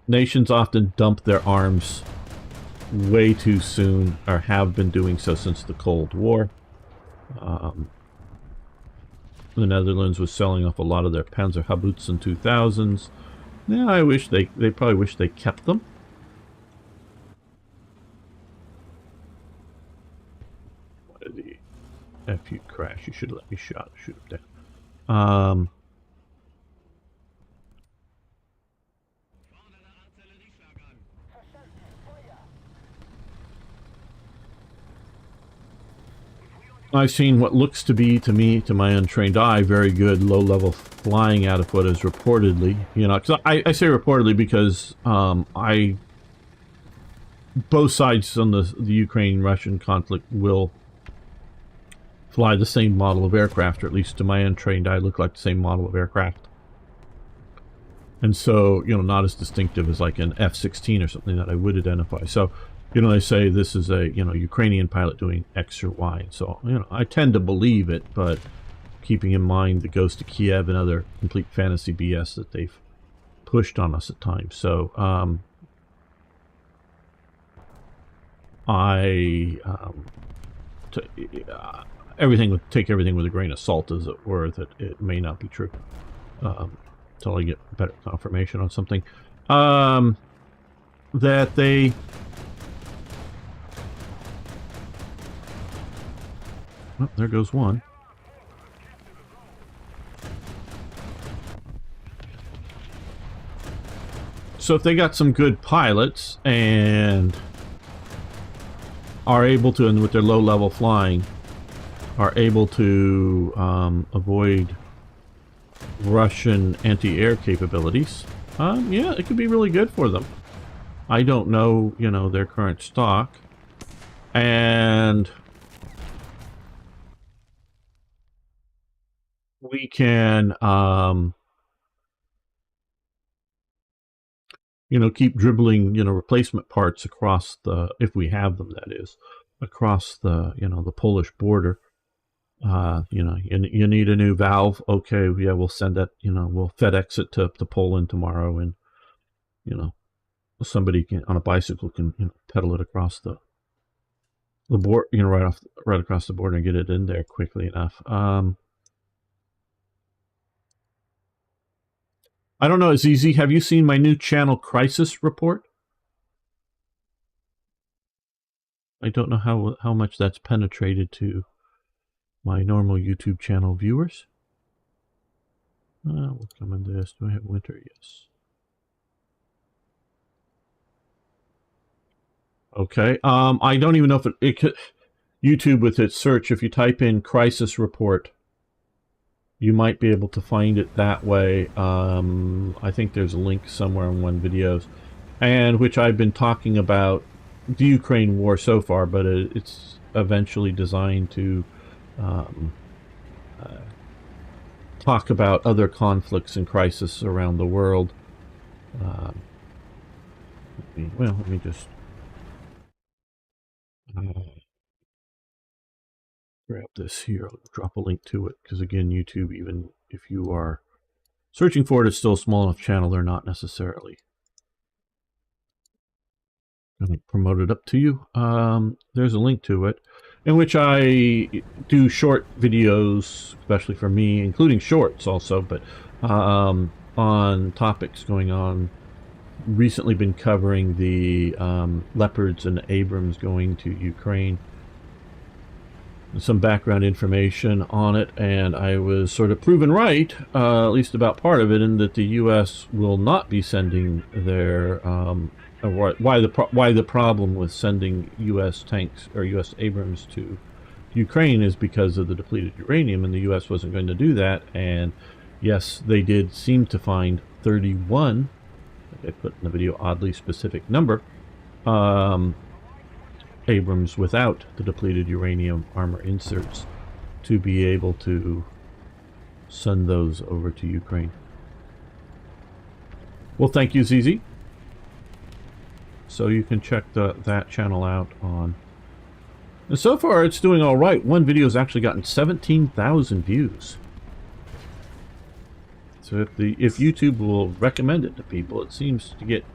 Speaker 1: Nations often dump their arms way too soon, or have been doing so since the Cold War. The Netherlands was selling off a lot of their Panzerhaubitze 2000s. Yeah, I wish they probably wish they kept them. Why did the FU crash? You should let me shoot him down. I've seen what looks to be, to me, to my untrained eye, very good low-level flying out of what is reportedly, you know, because I say reportedly because both sides on the Ukraine-Russian conflict will fly the same model of aircraft, or at least to my untrained eye, look like the same model of aircraft. And so, you know, not as distinctive as like an F-16 or something that I would identify. So, you know, they say this is a, you know, Ukrainian pilot doing X or Y. So, you know, I tend to believe it, but keeping in mind the Ghost of Kiev and other complete fantasy BS that they've pushed on us at times. So, take everything with a grain of salt, as it were, that it may not be true. Until I get better confirmation on something. That they... Oh, there goes one. So if they got some good pilots and are able to, and with their low-level flying, are able to avoid Russian anti-air capabilities, yeah, it could be really good for them. I don't know, you know, their current stock, and we can, you know, keep dribbling, you know, replacement parts across the, if we have them, that is, across the, you know, the Polish border. You know, you need a new valve. Okay, yeah, we'll send that, you know, we'll FedEx it to Poland tomorrow, and, you know, somebody can, on a bicycle, can, you know, pedal it across the board, you know, right across the border and get it in there quickly enough. I don't know, ZZ, have you seen my new channel Crisis Report? I don't know how much that's penetrated to my normal YouTube channel viewers. We'll come into this. Do I have winter? Yes. Okay. I don't even know if it could, YouTube with its search, if you type in Crisis Report, you might be able to find it that way. I think there's a link somewhere in one videos, and which I've been talking about the Ukraine war so far, but it's eventually designed to talk about other conflicts and crises around the world. Let me just grab this here. I'll drop a link to it, because again, YouTube, even if you are searching for it, it's still a small enough channel. They're not necessarily going to promote it up to you. There's a link to it, in which I do short videos, especially for me, including shorts also, but on topics going on. Recently been covering the Leopards and Abrams going to Ukraine. Some background information on it, and I was sort of proven right, at least about part of it, in that the U.S. will not be sending their why the problem with sending U.S. tanks or U.S. Abrams to Ukraine is because of the depleted uranium, and the U.S. wasn't going to do that. And yes, they did seem to find 31. I put in the video oddly specific number. Abrams without the depleted uranium armor inserts to be able to send those over to Ukraine. Well, thank you, ZZ. So you can check that channel out on. And so far, it's doing all right. One video has actually gotten 17,000 views. So if YouTube will recommend it to people, it seems to get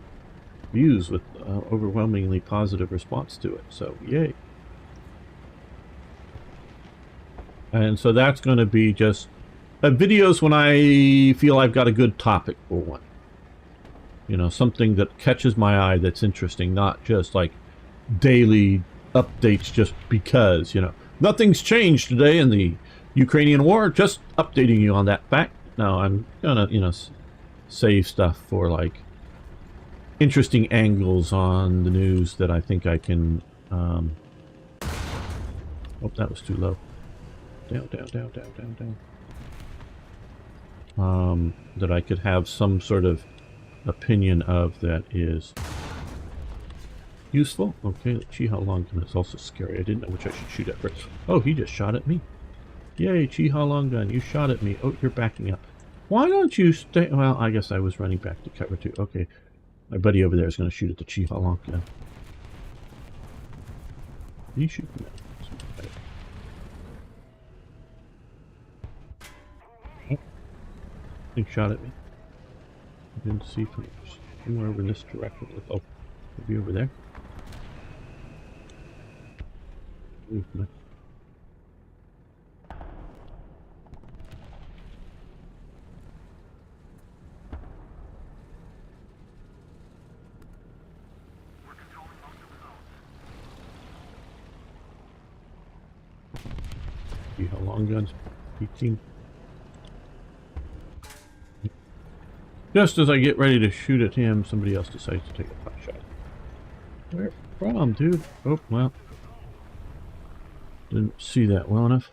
Speaker 1: views with overwhelmingly positive response to it. So yay. And so that's going to be just videos when I feel I've got a good topic for one. You know, something that catches my eye, that's interesting, not just like daily updates just because, you know, nothing's changed today in the Ukrainian war, just updating you on that fact. No, I'm gonna, you know, save stuff for like interesting angles on the news that I think I can, oh, that was too low. that I could have some sort of opinion of that is useful. Okay, let's see how long gun is also scary. I didn't know which I should shoot at first. Oh, he just shot at me. Yay, Chi-Ha long gun, you shot at me. Oh, you're backing up. Why don't you stay? Well, I guess I was running back to cover too. Okay, my buddy over there is going to shoot at the Chi-Ha long gun. You shoot me. Oh, he shot at me. I didn't see from somewhere over in this direction. Oh, maybe over there. Movement. See how long guns 18. Just as I get ready to shoot at him, somebody else decides to take a pot shot. Where from, dude? Oh, well. Didn't see that well enough.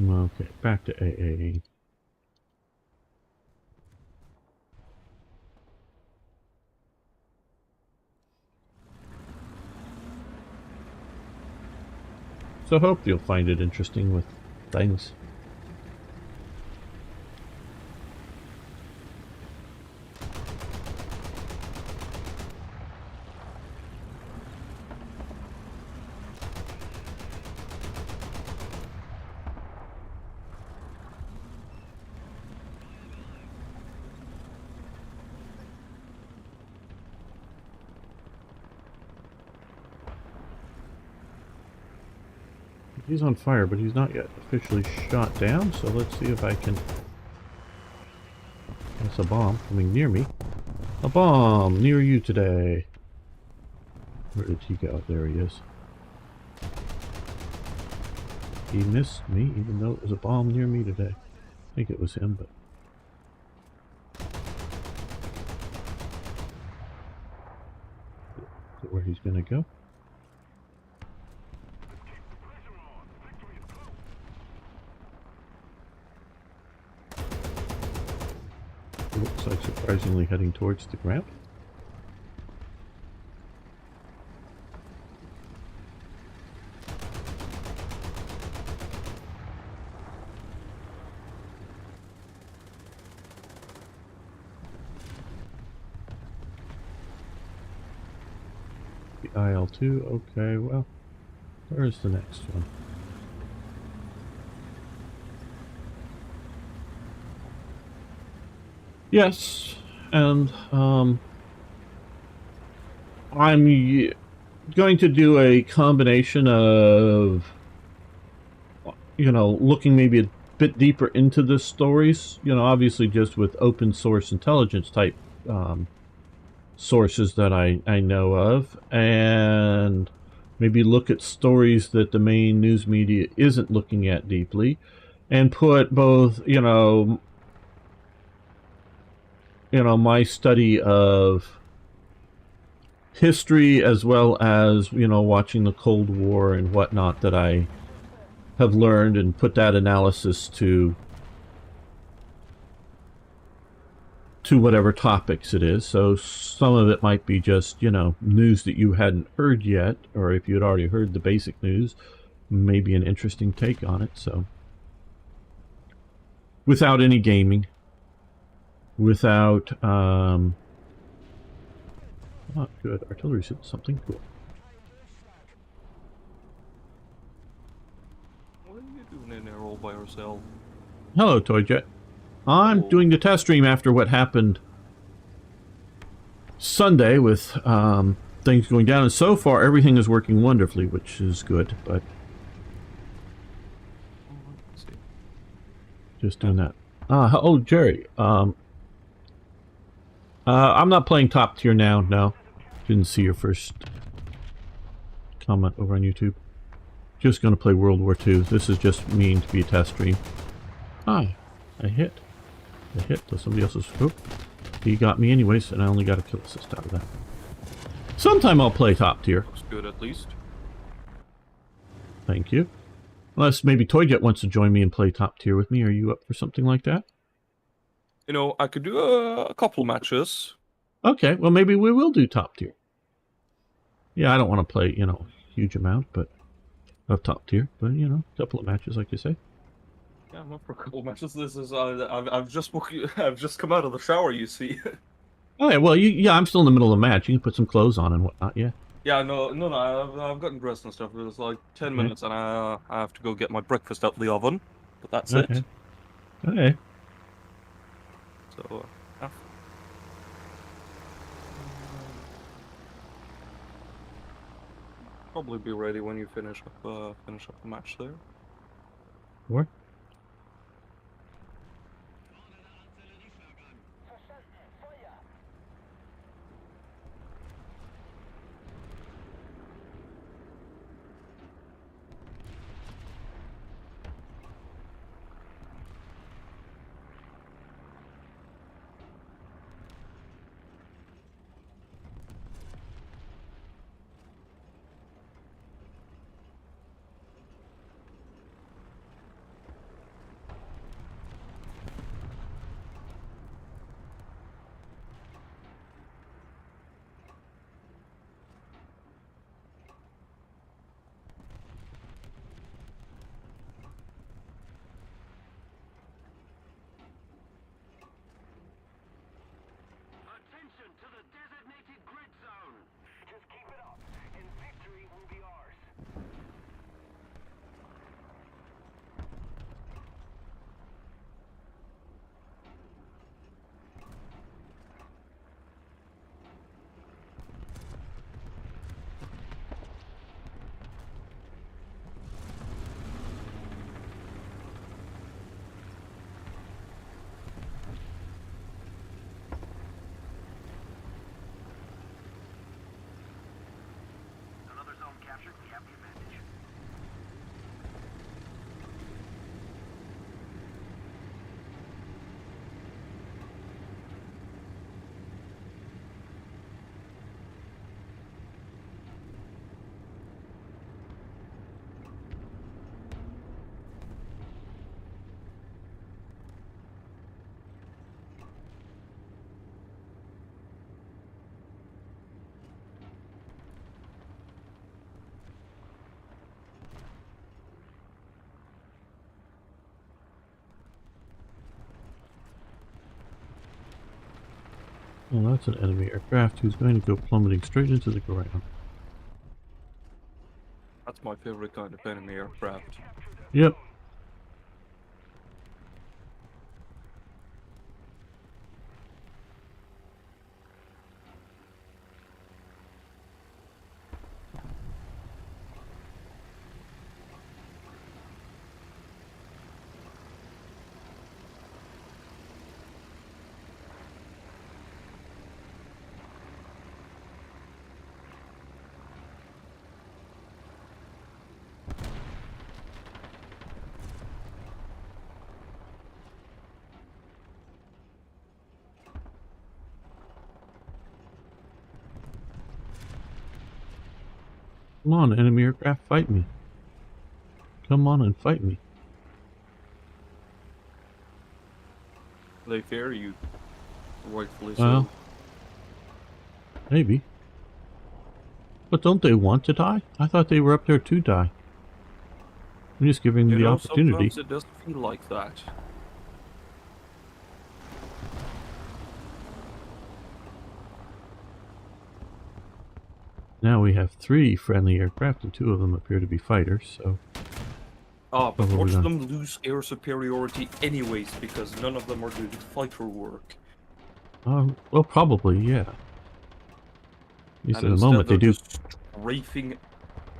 Speaker 1: Okay, back to AA. So hope you'll find it interesting with things. He's on fire, but he's not yet officially shot down, so let's see if I can... That's a bomb coming near me. A bomb near you today. Where did he go? There he is. He missed me, even though it was a bomb near me today. I think it was him, but... Is it where he's gonna go? Looks like surprisingly heading towards the ground. The IL-2, okay, well, where's the next one? Yes, and I'm going to do a combination of, you know, looking maybe a bit deeper into the stories, you know, obviously just with open source intelligence type sources that I know of, and maybe look at stories that the main news media isn't looking at deeply, and put both, you know, my study of history as well as, you know, watching the Cold War and whatnot that I have learned, and put that analysis to whatever topics it is. So some of it might be just, you know, news that you hadn't heard yet, or if you had already heard the basic news, maybe an interesting take on it. So without any gaming. Without, oh, good, artillery shooting something cool.
Speaker 4: What are you doing in there all by yourself?
Speaker 1: Hello, Toyjet. I'm doing the test stream after what happened Sunday with things going down, and so far everything is working wonderfully, which is good, but
Speaker 4: Let's see.
Speaker 1: just doing that. Oh, Jerry, I'm not playing top tier now, no. Didn't see your first comment over on YouTube. Just gonna play World War II. This is just mean to be a test stream. Hi, I hit. So somebody else's... Oh, he got me anyways, and I only got a kill assist out of that. Sometime I'll play top tier.
Speaker 4: Looks good at least.
Speaker 1: Thank you. Unless maybe Toyjet wants to join me and play top tier with me. Are you up for something like that?
Speaker 4: You know, I could do a couple matches.
Speaker 1: Okay, well maybe we will do top tier. Yeah, I don't want to play, you know, a huge amount, but of top tier. But you know, a couple of matches, like you say.
Speaker 4: Yeah, I'm up for a couple matches. This is I've just I've just come out of the shower. You see.
Speaker 1: Oh yeah, well, yeah, I'm still in the middle of the match. You can put some clothes on and whatnot. Yeah.
Speaker 4: Yeah, no. I've gotten dressed and stuff. It was like 10
Speaker 1: Okay.
Speaker 4: minutes, and I have to go get my breakfast out the oven. But that's
Speaker 1: Okay.
Speaker 4: it.
Speaker 1: Okay.
Speaker 4: So, yeah. Probably be ready when you finish up the match there.
Speaker 1: Or
Speaker 2: Attention to the designated grid zone. Just keep it up, and victory will be ours.
Speaker 3: Another zone captured. We have the advantage.
Speaker 1: well, that's an enemy aircraft who's going to go plummeting straight into the ground.
Speaker 4: That's my favorite kind of enemy aircraft.
Speaker 1: Yep. Come on, enemy aircraft, fight me. Come on and fight me.
Speaker 4: They fear you. Rightfully
Speaker 1: Well,
Speaker 4: so.
Speaker 1: maybe. But don't they want to die? I thought they were up there to die. I'm just giving them
Speaker 4: You
Speaker 1: the
Speaker 4: know,
Speaker 1: opportunity.
Speaker 4: sometimes it does feel like that.
Speaker 1: Now we have 3 friendly aircraft and 2 of them appear to be fighters, so...
Speaker 4: Ah, but
Speaker 1: Oh,
Speaker 4: watch
Speaker 1: we're
Speaker 4: them lose air superiority anyways, because none of them are doing fighter work.
Speaker 1: Well, probably, yeah. At least
Speaker 4: And
Speaker 1: at the
Speaker 4: instead
Speaker 1: moment they
Speaker 4: they're
Speaker 1: do.
Speaker 4: just strafing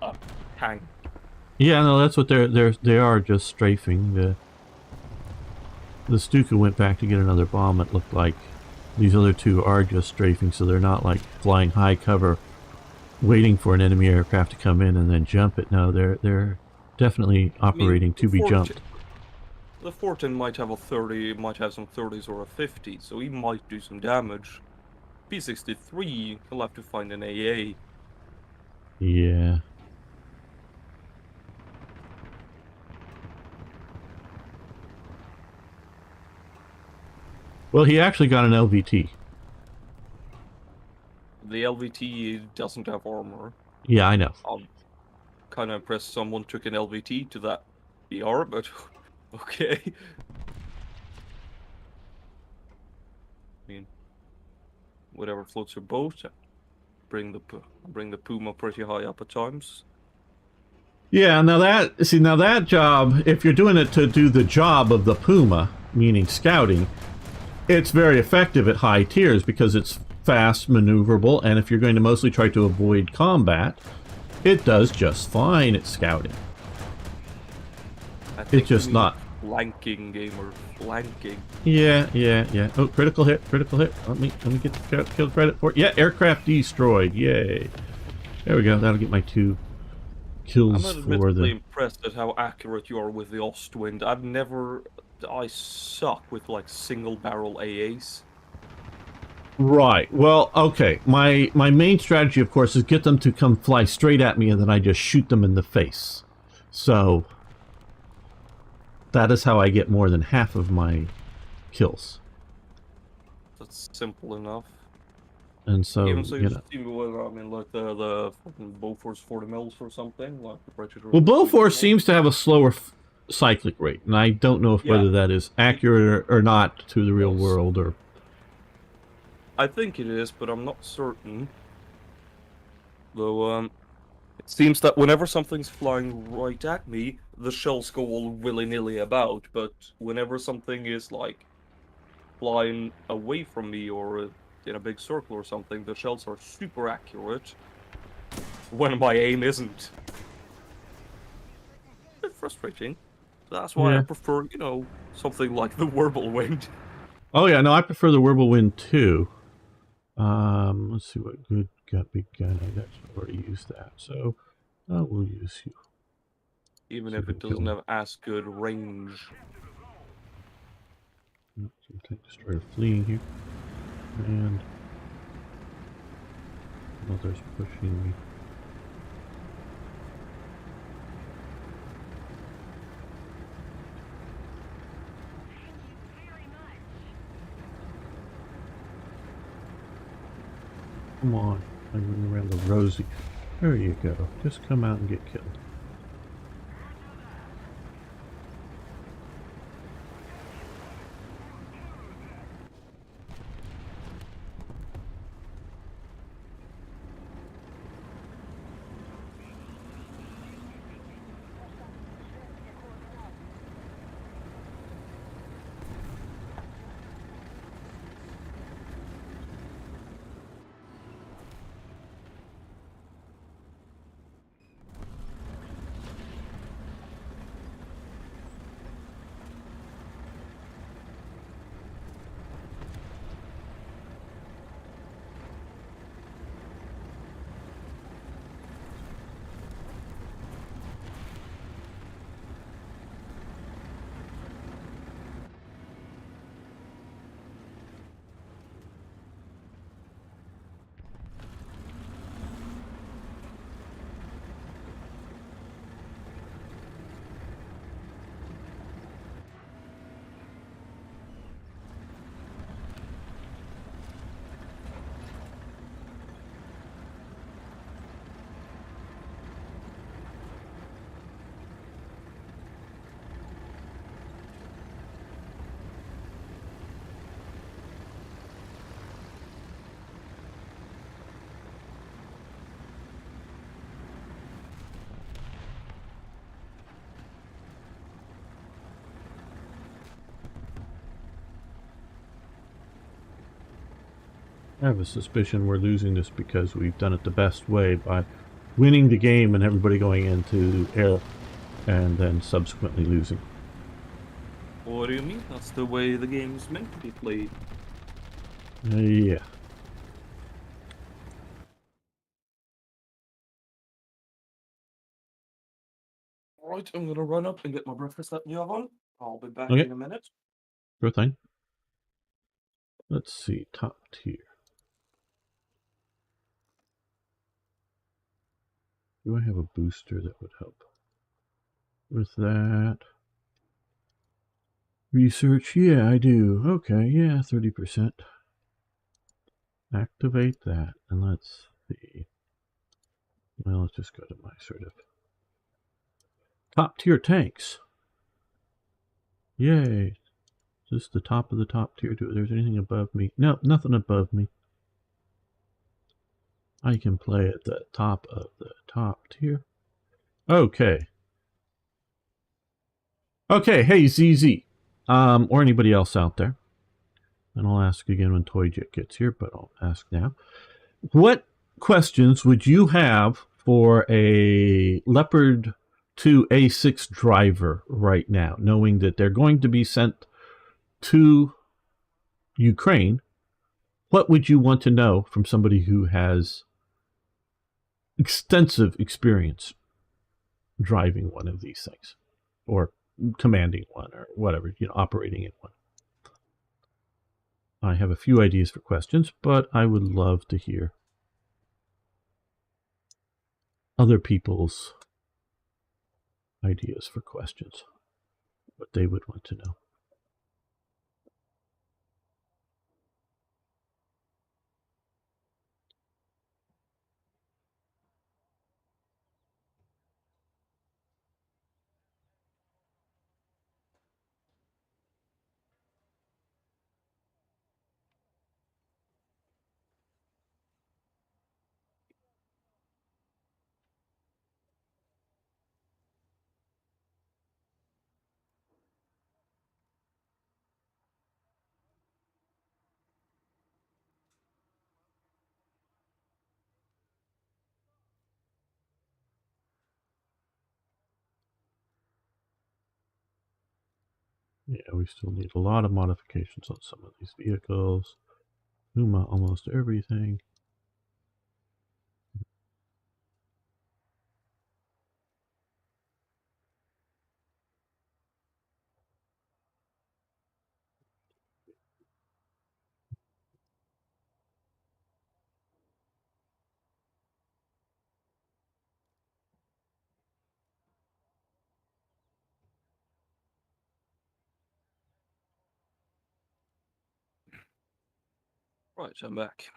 Speaker 4: a tank.
Speaker 1: Yeah, no, that's what they are, just strafing. The Stuka went back to get another bomb, it looked like. These other 2 are just strafing, so they're not like flying high cover, waiting for an enemy aircraft to come in and then jump it. No, they're definitely operating to be jumped.
Speaker 4: The Fortin might have a 30, might have some 30s or a 50, so he might do some damage. P63, he'll have to find an AA.
Speaker 1: Yeah. Well, he actually got an LVT.
Speaker 4: The LVT doesn't have armor.
Speaker 1: Yeah, I know.
Speaker 4: I'm kind of impressed someone took an LVT to that BR, but okay. I mean, whatever floats your boat. Bring the Puma pretty high up at times.
Speaker 1: Yeah, now that job, if you're doing it to do the job of the Puma, meaning scouting, it's very effective at high tiers because it's fast, maneuverable, and if you're going to mostly try to avoid combat, it does just fine at scouting.
Speaker 4: I think
Speaker 1: just
Speaker 4: you mean
Speaker 1: not-
Speaker 4: flanking, gamer, flanking.
Speaker 1: Yeah. Oh, critical hit. Let me get the kill credit for it. Yeah, aircraft destroyed. Yay. There we go. That'll get my 2
Speaker 4: I'm
Speaker 1: kills
Speaker 4: not
Speaker 1: for
Speaker 4: admittedly
Speaker 1: the...
Speaker 4: impressed at how accurate you are with the Ostwind. I suck with like single barrel AAs.
Speaker 1: Right. Well, okay. My main strategy, of course, is get them to come fly straight at me and then I just shoot them in the face. So that is how I get more than half of my kills.
Speaker 4: That's simple enough.
Speaker 1: And so,
Speaker 4: Even so,
Speaker 1: you
Speaker 4: you
Speaker 1: know.
Speaker 4: see, well, I mean, like the fucking Bofors 40 mils or something, like the Predator.
Speaker 1: Well, Bofors seems to have a slower cyclic rate, and I don't know if
Speaker 4: Yeah.
Speaker 1: whether that is accurate or not to the real
Speaker 4: Yes.
Speaker 1: world, or...
Speaker 4: I think it is, but I'm not certain. Though, it seems that whenever something's flying right at me, the shells go all willy-nilly about, but whenever something is, like, flying away from me or in a big circle or something, the shells are super accurate. When my aim isn't. A bit frustrating. That's why I
Speaker 1: Yeah.
Speaker 4: prefer, you know, something like the Wirbelwind.
Speaker 1: Oh yeah, no, I prefer the Wirbelwind too. Let's see what good got big gun. I actually already used that, so we'll use you.
Speaker 4: Even
Speaker 1: See
Speaker 4: if
Speaker 1: if we
Speaker 4: it
Speaker 1: can
Speaker 4: doesn't
Speaker 1: kill
Speaker 4: have as good range.
Speaker 1: Some tank destroyer fleeing here, and others pushing me. Come on, I'm running around the rosy. There you go. Just come out and get killed. I have a suspicion we're losing this because we've done it the best way by winning the game and everybody going into air and then subsequently losing.
Speaker 4: What do you mean? That's the way the game's meant to be played.
Speaker 1: Yeah.
Speaker 4: Right, I'm gonna run up and get my breakfast at the oven. I'll be back
Speaker 1: Okay.
Speaker 4: in a minute.
Speaker 1: Sure thing. Let's see, top tier. Do I have a booster that would help with that? Research, yeah, I do. Okay, yeah, 30%. Activate that, and let's see. Well, let's just go to my sort of top tier tanks. Yay. Is this the top of the top tier? Do there's anything above me? No, nothing above me. I can play at the top of the top tier. Okay. Okay, hey ZZ. Or anybody else out there. And I'll ask again when ToyJet gets here, but I'll ask now. What questions would you have for a Leopard 2 A6 driver right now, knowing that they're going to be sent to Ukraine? What would you want to know from somebody who has extensive experience driving one of these things, or commanding one, or whatever, operating in one? I have a few ideas for questions, but I would love to hear other people's ideas for questions, what they would want to know. Yeah, we still need a lot of modifications on some of these vehicles. Puma, almost everything.
Speaker 4: Right, I'm back.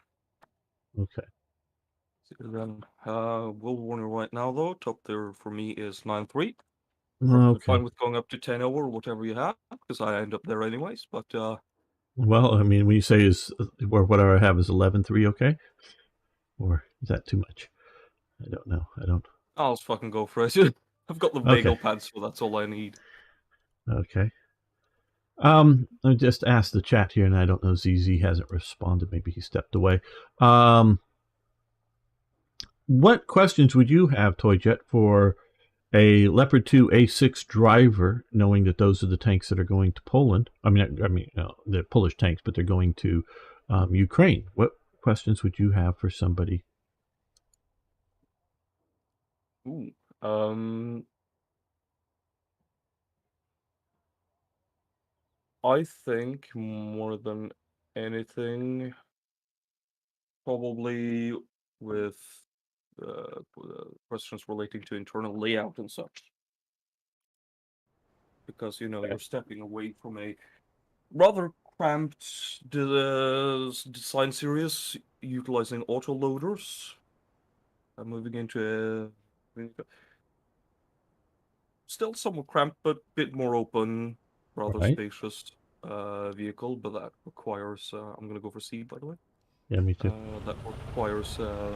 Speaker 1: Okay.
Speaker 4: So then, will warning right now though, top there for me is 9.3.
Speaker 1: Okay.
Speaker 4: Fine with going up to 10 or whatever you have, because I end up there anyways. But
Speaker 1: Well, I mean, when you say or whatever I have is 11.3, okay? Or is that too much? I don't know. I don't.
Speaker 4: I'll just fucking go for it. I've got the
Speaker 1: Okay.
Speaker 4: bagel pads, so that's all I need.
Speaker 1: Okay. I just asked the chat here, and I don't know. ZZ hasn't responded. Maybe he stepped away. What questions would you have, ToyJet, for a Leopard 2 A6 driver, knowing that those are the tanks that are going to Poland? I mean, they're Polish tanks, but they're going to Ukraine. What questions would you have for somebody?
Speaker 4: Ooh. I think more than anything, probably with questions relating to internal layout and such. Because, you're stepping away from a rather cramped design series utilizing autoloaders. I'm moving into a still somewhat cramped, but a bit more open, rather
Speaker 1: Right.
Speaker 4: spacious vehicle, but that requires, I'm going to go for C, by the way.
Speaker 1: Yeah, me too.
Speaker 4: That requires a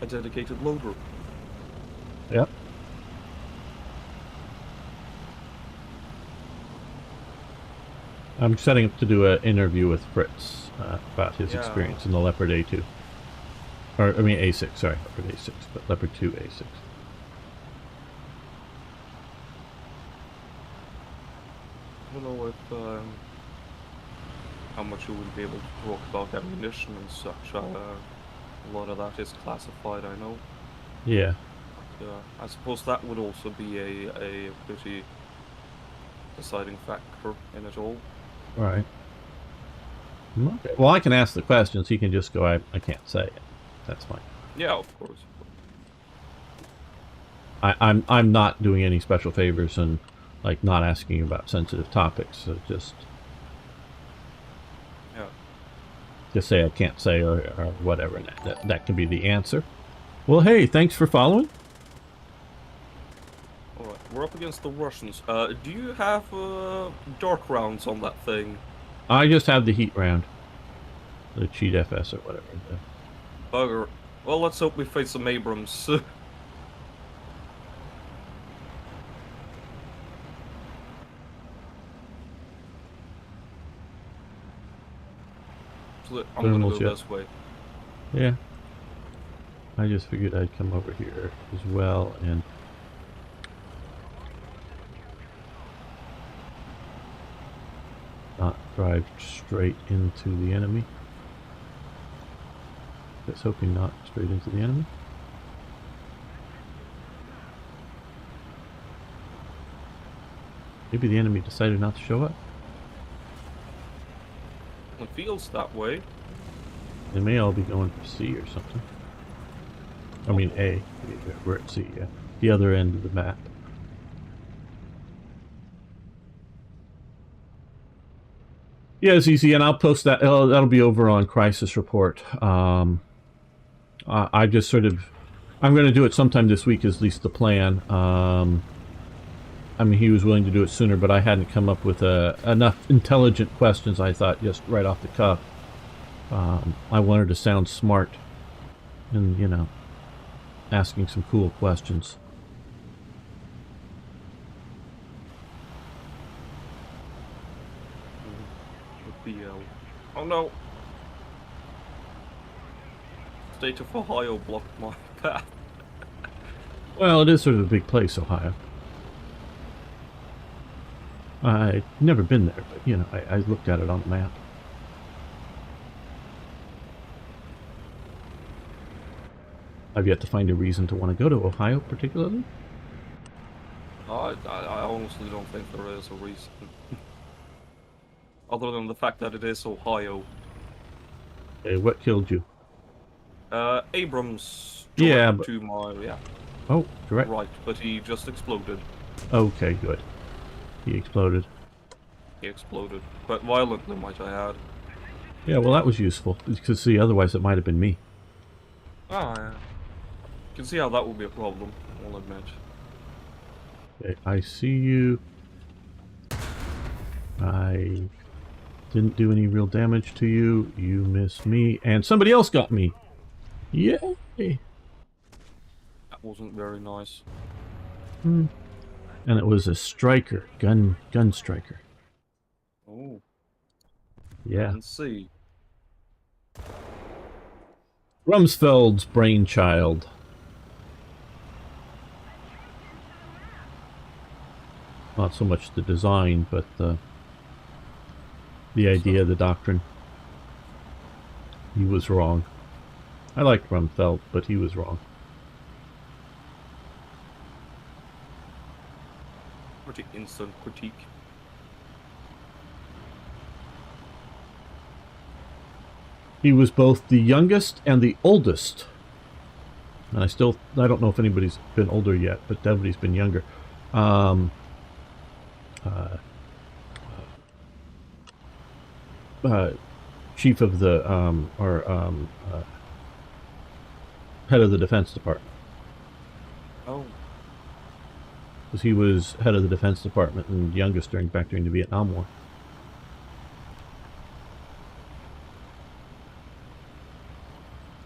Speaker 4: dedicated loader.
Speaker 1: Yep. I'm setting up to do an interview with Fritz about his experience in the Leopard A2. Or, I mean, A6, sorry. Leopard A6, but Leopard 2 A6.
Speaker 4: I don't know if how much you would be able to talk about ammunition and such. A lot of that is classified, I know.
Speaker 1: Yeah.
Speaker 4: But, I suppose that would also be a pretty deciding factor in it all.
Speaker 1: Right. Okay. Well, I can ask the questions. He can just go, I can't say it. That's fine.
Speaker 4: Yeah, of course.
Speaker 1: I'm not doing any special favors and like not asking about sensitive topics. So just say I can't say or whatever. And that can be the answer. Well, hey, thanks for following.
Speaker 4: Alright, we're up against the Russians. Do you have dark rounds on that thing?
Speaker 1: I just have the heat round, the cheat FS or whatever.
Speaker 4: Bugger. Well, let's hope we face some Abrams. So I'm gonna
Speaker 1: Thermals,
Speaker 4: go
Speaker 1: yeah.
Speaker 4: this way.
Speaker 1: Yeah. I just figured I'd come over here as well and not drive straight into the enemy. Let's hoping not straight into the enemy. Maybe the enemy decided not to show up.
Speaker 4: It feels that way.
Speaker 1: They may all be going for C or something. I mean A. We're at C, yeah. The other end of the map. Yeah, it's easy, and I'll post that. That'll be over on Crisis Report. I just sort of... I'm going to do it sometime this week, is at least the plan. I mean, he was willing to do it sooner, but I hadn't come up with enough intelligent questions, I thought, just right off the cuff. I wanted to sound smart and, you know, asking some cool questions.
Speaker 4: With the oh no! State of Ohio blocked my path.
Speaker 1: Well, it is sort of a big place, Ohio. I've never been there, but, you know, I looked at it on the map. I've yet to find a reason to want to go to Ohio, particularly.
Speaker 4: I honestly don't think there is a reason. Other than the fact that it is Ohio.
Speaker 1: Hey, what killed you?
Speaker 4: Abrams
Speaker 1: Yeah,
Speaker 4: joined
Speaker 1: but...
Speaker 4: to my,
Speaker 1: Oh, correct.
Speaker 4: right, but he just exploded.
Speaker 1: Okay, good. He exploded.
Speaker 4: He exploded. Quite violently, might I add.
Speaker 1: Yeah, well, that was useful. Because, see, otherwise it might have been me.
Speaker 4: Ah, yeah. You can see how that would be a problem, I'll admit.
Speaker 1: Okay, I see you. I didn't do any real damage to you. You missed me. And somebody else got me. Yay!
Speaker 4: That wasn't very nice.
Speaker 1: And it was a striker. Gun striker.
Speaker 4: Oh.
Speaker 1: Yeah.
Speaker 4: Let's see.
Speaker 1: Rumsfeld's brainchild. Not so much the design, but the idea, the doctrine. He was wrong. I liked Rumsfeld, but he was wrong.
Speaker 4: Pretty instant critique.
Speaker 1: He was both the youngest and the oldest. And I don't know if anybody's been older yet, but everybody's been younger. Chief of the, head of the Defense Department.
Speaker 4: Oh.
Speaker 1: Because he was head of the Defense Department and youngest back during the Vietnam War.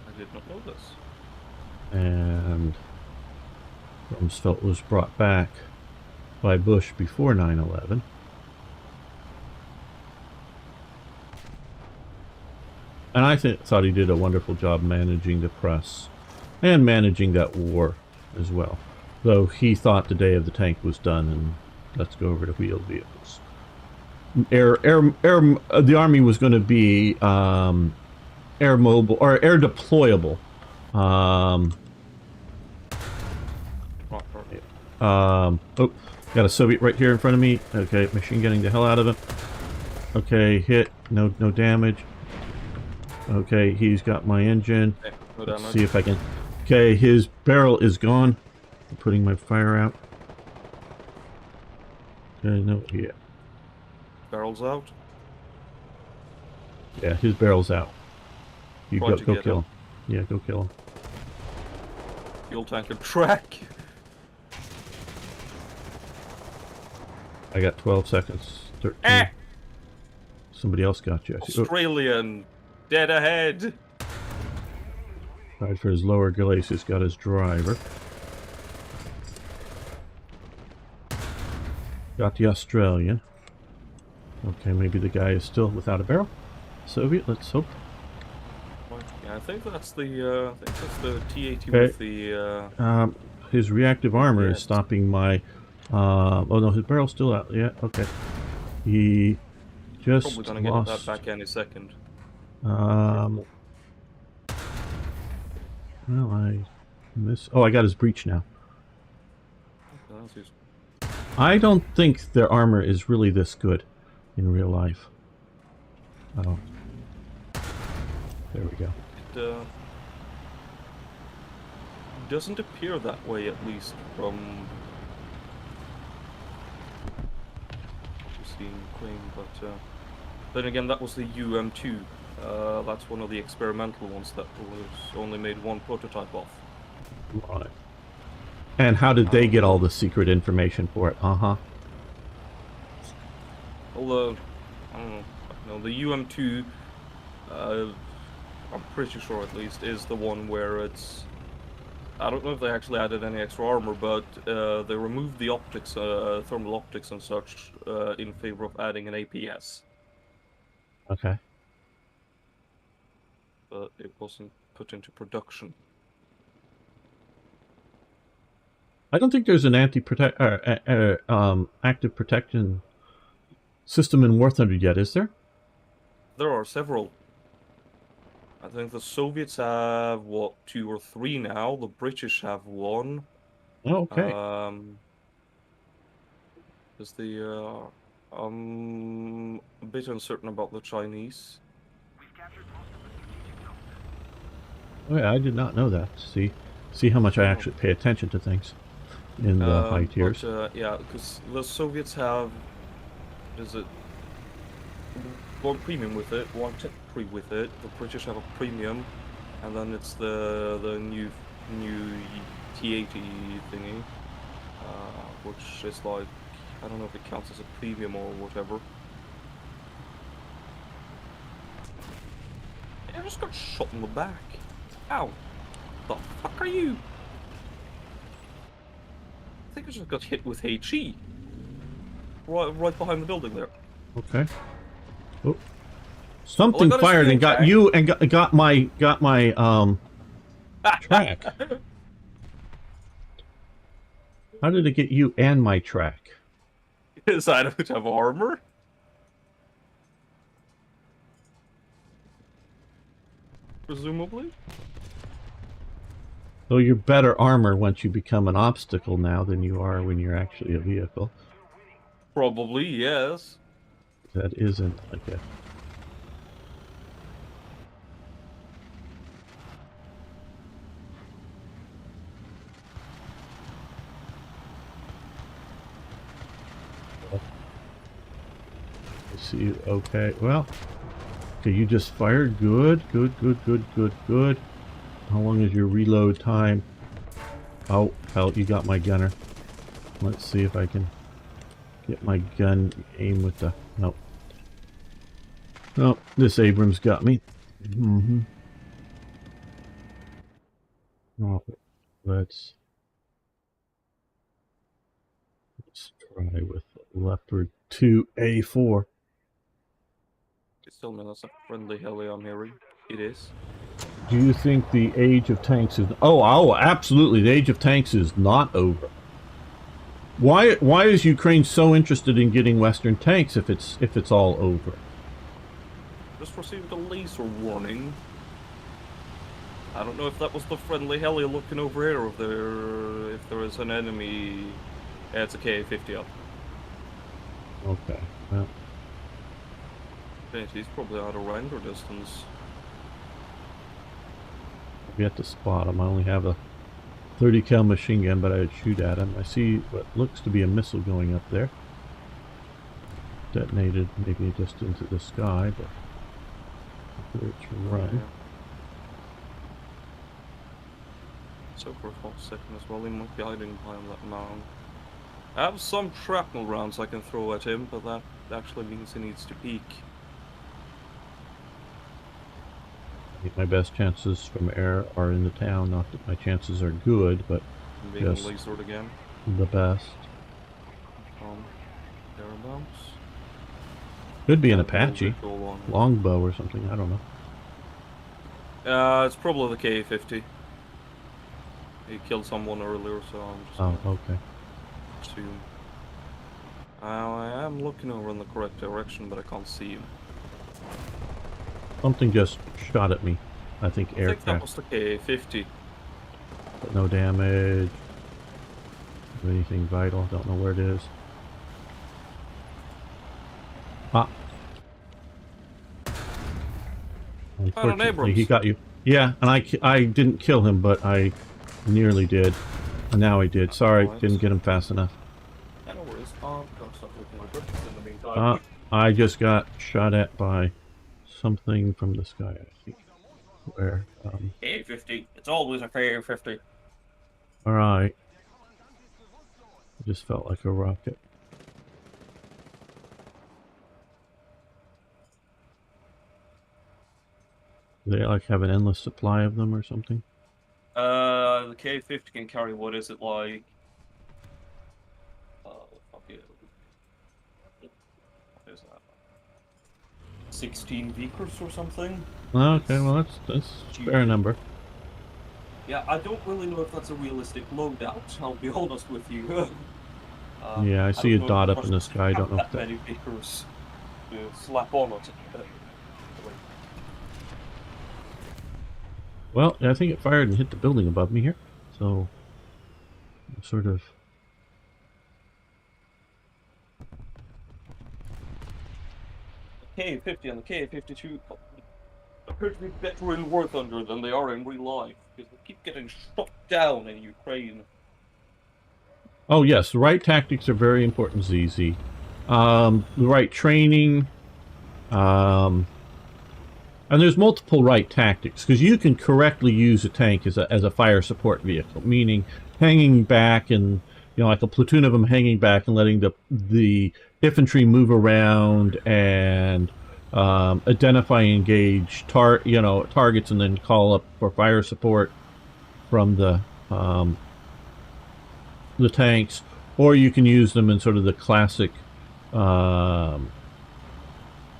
Speaker 4: I did not know this.
Speaker 1: And Rumsfeld was brought back by Bush before 9/11. And I thought he did a wonderful job managing the press and managing that war as well. Though he thought the day of the tank was done and let's go over to wheeled vehicles. The Army was going to be air mobile or air deployable. Oh, got a Soviet right here in front of me. Okay, machine gunning the hell out of him. Okay, hit. No damage. Okay, he's got my engine.
Speaker 4: Okay, no
Speaker 1: Let's
Speaker 4: damage.
Speaker 1: see if I can... Okay, his barrel is gone. Putting my fire out. No, yeah.
Speaker 4: Barrels out.
Speaker 1: Yeah, his barrel's out. You
Speaker 4: Trying
Speaker 1: go,
Speaker 4: to
Speaker 1: go
Speaker 4: get
Speaker 1: kill
Speaker 4: him.
Speaker 1: him. Yeah, go kill him.
Speaker 4: Fuel tanker track.
Speaker 1: I got 12 seconds. 13.
Speaker 4: Eh!
Speaker 1: Somebody else got you. I see. Oh,
Speaker 4: Australian. Dead ahead.
Speaker 1: tried for his lower glaciers. Got his driver. Got the Australian. Okay, maybe the guy is still without a barrel. Soviet, let's hope.
Speaker 4: Yeah, I think that's the T-80
Speaker 1: Okay.
Speaker 4: with the
Speaker 1: His reactive armor
Speaker 4: Yeah,
Speaker 1: is stopping my... oh no, his barrel's still out. Yeah, okay. He just
Speaker 4: probably gonna get
Speaker 1: lost...
Speaker 4: that back any second.
Speaker 1: Well, I miss... Oh, I got his breach now.
Speaker 4: Okay, that's useful.
Speaker 1: I don't think their armor is really this good in real life. Oh. There we go.
Speaker 4: It doesn't appear that way, at least from seeing Queen, but then again, that was the UM2. That's one of the experimental ones that was only made one prototype of.
Speaker 1: Right. And how did they get all the secret information for it? Uh-huh.
Speaker 4: Although, I don't know. No, the UM2, I'm pretty sure at least, is the one where it's... I don't know if they actually added any extra armor, but they removed the optics, thermal optics and such, in favor of adding an APS.
Speaker 1: Okay.
Speaker 4: But it wasn't put into production.
Speaker 1: I don't think there's an active protection system in War Thunder yet, is there?
Speaker 4: There are several. I think the Soviets have, what, 2 or 3 now. The British have 1.
Speaker 1: Oh, okay.
Speaker 4: Is the I'm a bit uncertain about the Chinese.
Speaker 3: We've captured most of the strategic zones.
Speaker 1: Oh, yeah, I did not know that. See how much I actually pay attention to things in the high tiers.
Speaker 4: But, yeah, because the Soviets have, is it, 1 premium with it, 1 tech free with it. The British have a premium, and then it's the new T-80 thingy, which is like, I don't know if it counts as a premium or whatever. I just got shot in the back. Ow! The fuck are you? I think I just got hit with HE. Right behind the building there.
Speaker 1: Okay. Oh. Something
Speaker 4: got a
Speaker 1: fired and
Speaker 4: steel
Speaker 1: got
Speaker 4: track.
Speaker 1: you and got my track. How did it get you and my track?
Speaker 4: Because I don't have armor. Presumably.
Speaker 1: So you're better armor once you become an obstacle now than you are when you're actually a vehicle.
Speaker 4: Probably, yes.
Speaker 1: That isn't like a... I see you. Okay, well... Okay, you just fired. Good. How long is your reload time? Oh, hell, you got my gunner. Let's see if I can get my gun aim with the... Nope. Nope, this Abrams got me. Oh, let's try with Leopard 2A4.
Speaker 4: It's still not a friendly heli I'm hearing. It is.
Speaker 1: Do you think the age of tanks is... Oh, absolutely. The age of tanks is not over. Why is Ukraine so interested in getting Western tanks if it's all over?
Speaker 4: Just received a laser warning. I don't know if that was the friendly heli looking over here, or if there is an enemy. Yeah, it's a Ka-50 up.
Speaker 1: Okay. Well,
Speaker 4: Okay, he's probably out of render distance.
Speaker 1: I've yet to spot him. I only have a 30 cal machine gun, but I'd shoot at him. I see what looks to be a missile going up there. Detonated maybe just into the sky, but it's run.
Speaker 4: So for a hot second as well, he might be hiding behind that mound. I have some shrapnel rounds I can throw at him, but that actually means he needs to peek.
Speaker 1: I think my best chances from air are in the town. Not that my chances are good, but
Speaker 4: I'm being
Speaker 1: yes,
Speaker 4: lasered again.
Speaker 1: the best.
Speaker 4: Thereabouts.
Speaker 1: Could be an
Speaker 4: And
Speaker 1: Apache,
Speaker 4: go along.
Speaker 1: longbow or something. I don't know.
Speaker 4: It's probably the K-50. He killed someone earlier, so I'm just
Speaker 1: Oh,
Speaker 4: gonna
Speaker 1: okay.
Speaker 4: assume. I am looking over in the correct direction, but I can't see him.
Speaker 1: Something just shot at me. I think
Speaker 4: I think that
Speaker 1: aircraft,
Speaker 4: was the K-50.
Speaker 1: but no damage. Anything vital? Don't know where it is. Ah. Unfortunately, he
Speaker 4: Abrams.
Speaker 1: got you. Yeah, and I didn't kill him, but I nearly did. And now I did. Sorry,
Speaker 4: Alright.
Speaker 1: didn't get him fast enough.
Speaker 4: Yeah, no worries. Gotta stop looking at bridges in the meantime.
Speaker 1: I just got shot at by something from the sky, I think. Where?
Speaker 4: K-50. It's always a K-50.
Speaker 1: Alright. It just felt like a rocket. Do they like have an endless supply of them or something?
Speaker 4: The K-50 can carry, what is it, like... fuck it. What is that? 16 Vickers or something?
Speaker 1: Okay, well that's a fair number.
Speaker 4: Yeah, I don't really know if that's a realistic loadout, I'll be honest with you.
Speaker 1: Yeah, I see
Speaker 4: don't
Speaker 1: a
Speaker 4: know if
Speaker 1: dot up in the
Speaker 4: Russians
Speaker 1: sky. I don't
Speaker 4: have
Speaker 1: know if
Speaker 4: that
Speaker 1: that...
Speaker 4: many Vickers to slap on it.
Speaker 1: Well, I think it fired and hit the building above me here. So, sort of...
Speaker 4: K-50 and the K-52 appear to be better in War Thunder than they are in real life, because they keep getting shot down in Ukraine.
Speaker 1: Oh yes, the right tactics are very important, ZZ. The right training, and there's multiple right tactics, because you can correctly use a tank as a fire support vehicle, meaning hanging back and, you know, like a platoon of them hanging back and letting the infantry move around and identify and engage targets, and then call up for fire support from the tanks. Or you can use them in sort of the classic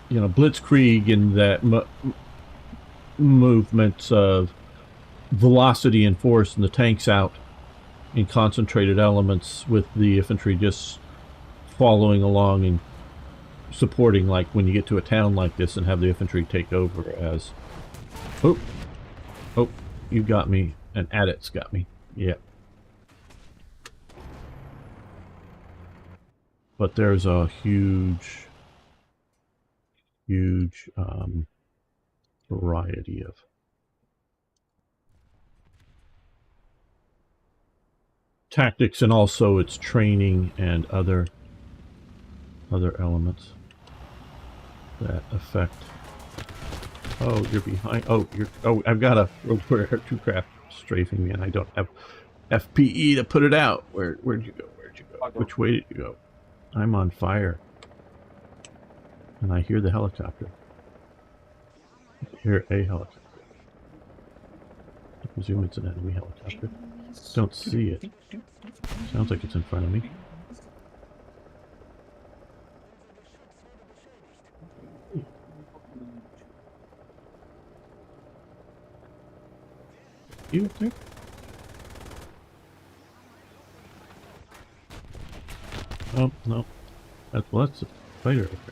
Speaker 1: blitzkrieg, in that movements of velocity and force, and the tanks out in concentrated elements with the infantry just following along and supporting, like when you get to a town like this and have the infantry take over as... Oh, you got me, and Adit's got me. Yeah. But there's a huge variety of tactics, and also its training and other elements that affect... Oh, you're behind. Oh, I've got a two craft strafing me, and I don't have FPE to put it out. Where'd you go? Which way did you go? I'm on fire. And I hear the helicopter. I hear a helicopter. I presume it's an enemy helicopter. Don't see it. Sounds like it's in front of me. You up there? Oh, no. That's a fighter aircraft.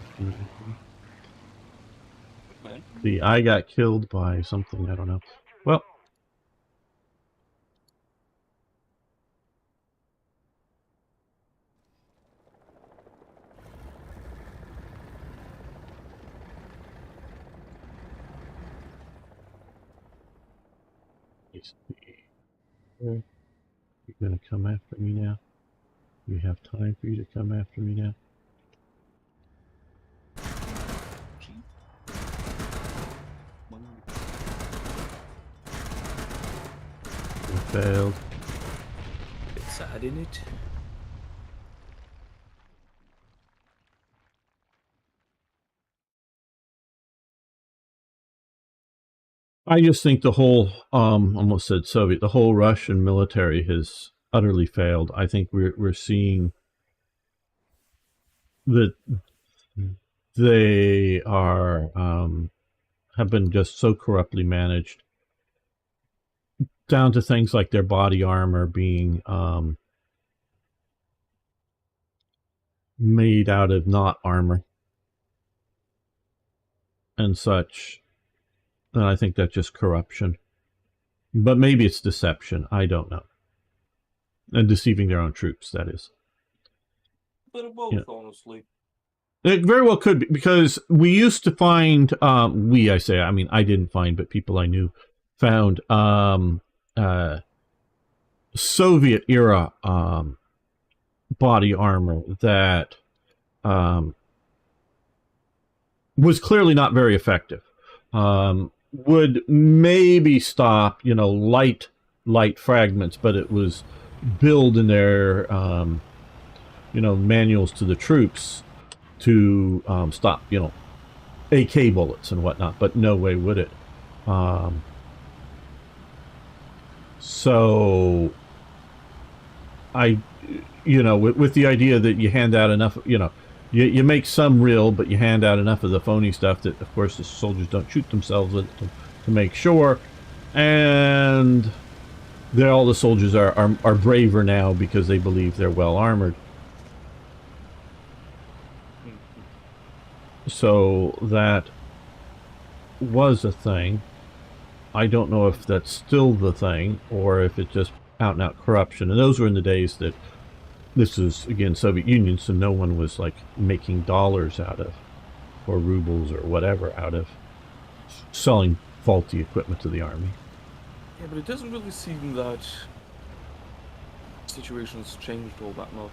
Speaker 1: See, I got killed by something, I don't know. Well, You're gonna come after me now? You have time for you to come after me now? You failed.
Speaker 4: It's sad, in it.
Speaker 1: I just think the whole, almost said Soviet, the whole Russian military has utterly failed. I think we're seeing that they are, have been just so corruptly managed, down to things like their body armor being, made out of not armor and such. And I think that's just corruption. But maybe it's deception. I don't know. And deceiving their own troops, that is.
Speaker 4: Bit of both,
Speaker 1: Yeah.
Speaker 4: honestly.
Speaker 1: It very well could be, because we used to find, I mean, I didn't find, but people I knew found Soviet era body armor that was clearly not very effective. Would maybe stop, light fragments, but it was billed in their, manuals to the troops to stop, AK bullets and whatnot, but no way would it. So with the idea that you hand out enough, you make some real, but you hand out enough of the phony stuff that, of course, the soldiers don't shoot themselves with to make sure. And all the soldiers are braver now because they believe they're well armored. So that was a thing. I don't know if that's still the thing or if it's just out and out corruption. And those were in the days that this is, again, Soviet Union, so no one was like making dollars out of, or rubles or whatever, out of selling faulty equipment to the army.
Speaker 4: Yeah, but it doesn't really seem that situation's changed all that much.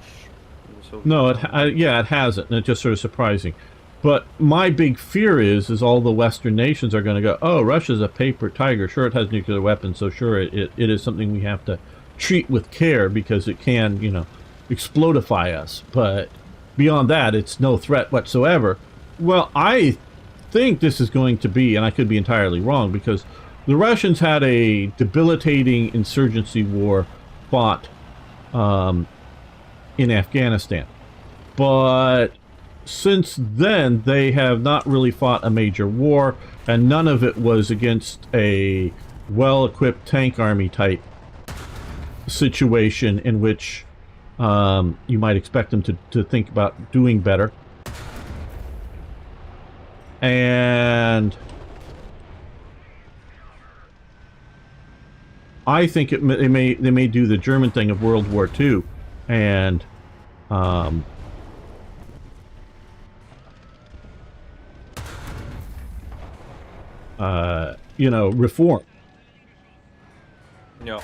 Speaker 4: In the Soviet
Speaker 1: No,
Speaker 4: Union.
Speaker 1: it hasn't, and it's just sort of surprising. But my big fear is all the Western nations are going to go, oh, Russia's a paper tiger. Sure, it has nuclear weapons, so sure, it is something we have to treat with care because it can, explodify us. But beyond that, it's no threat whatsoever. Well, I think this is going to be, and I could be entirely wrong, because the Russians had a debilitating insurgency war fought in Afghanistan. But since then, they have not really fought a major war, and none of it was against a well-equipped tank army type situation in which you might expect them to think about doing better. And I think they may do the German thing of World War II, and reform.
Speaker 4: Yeah.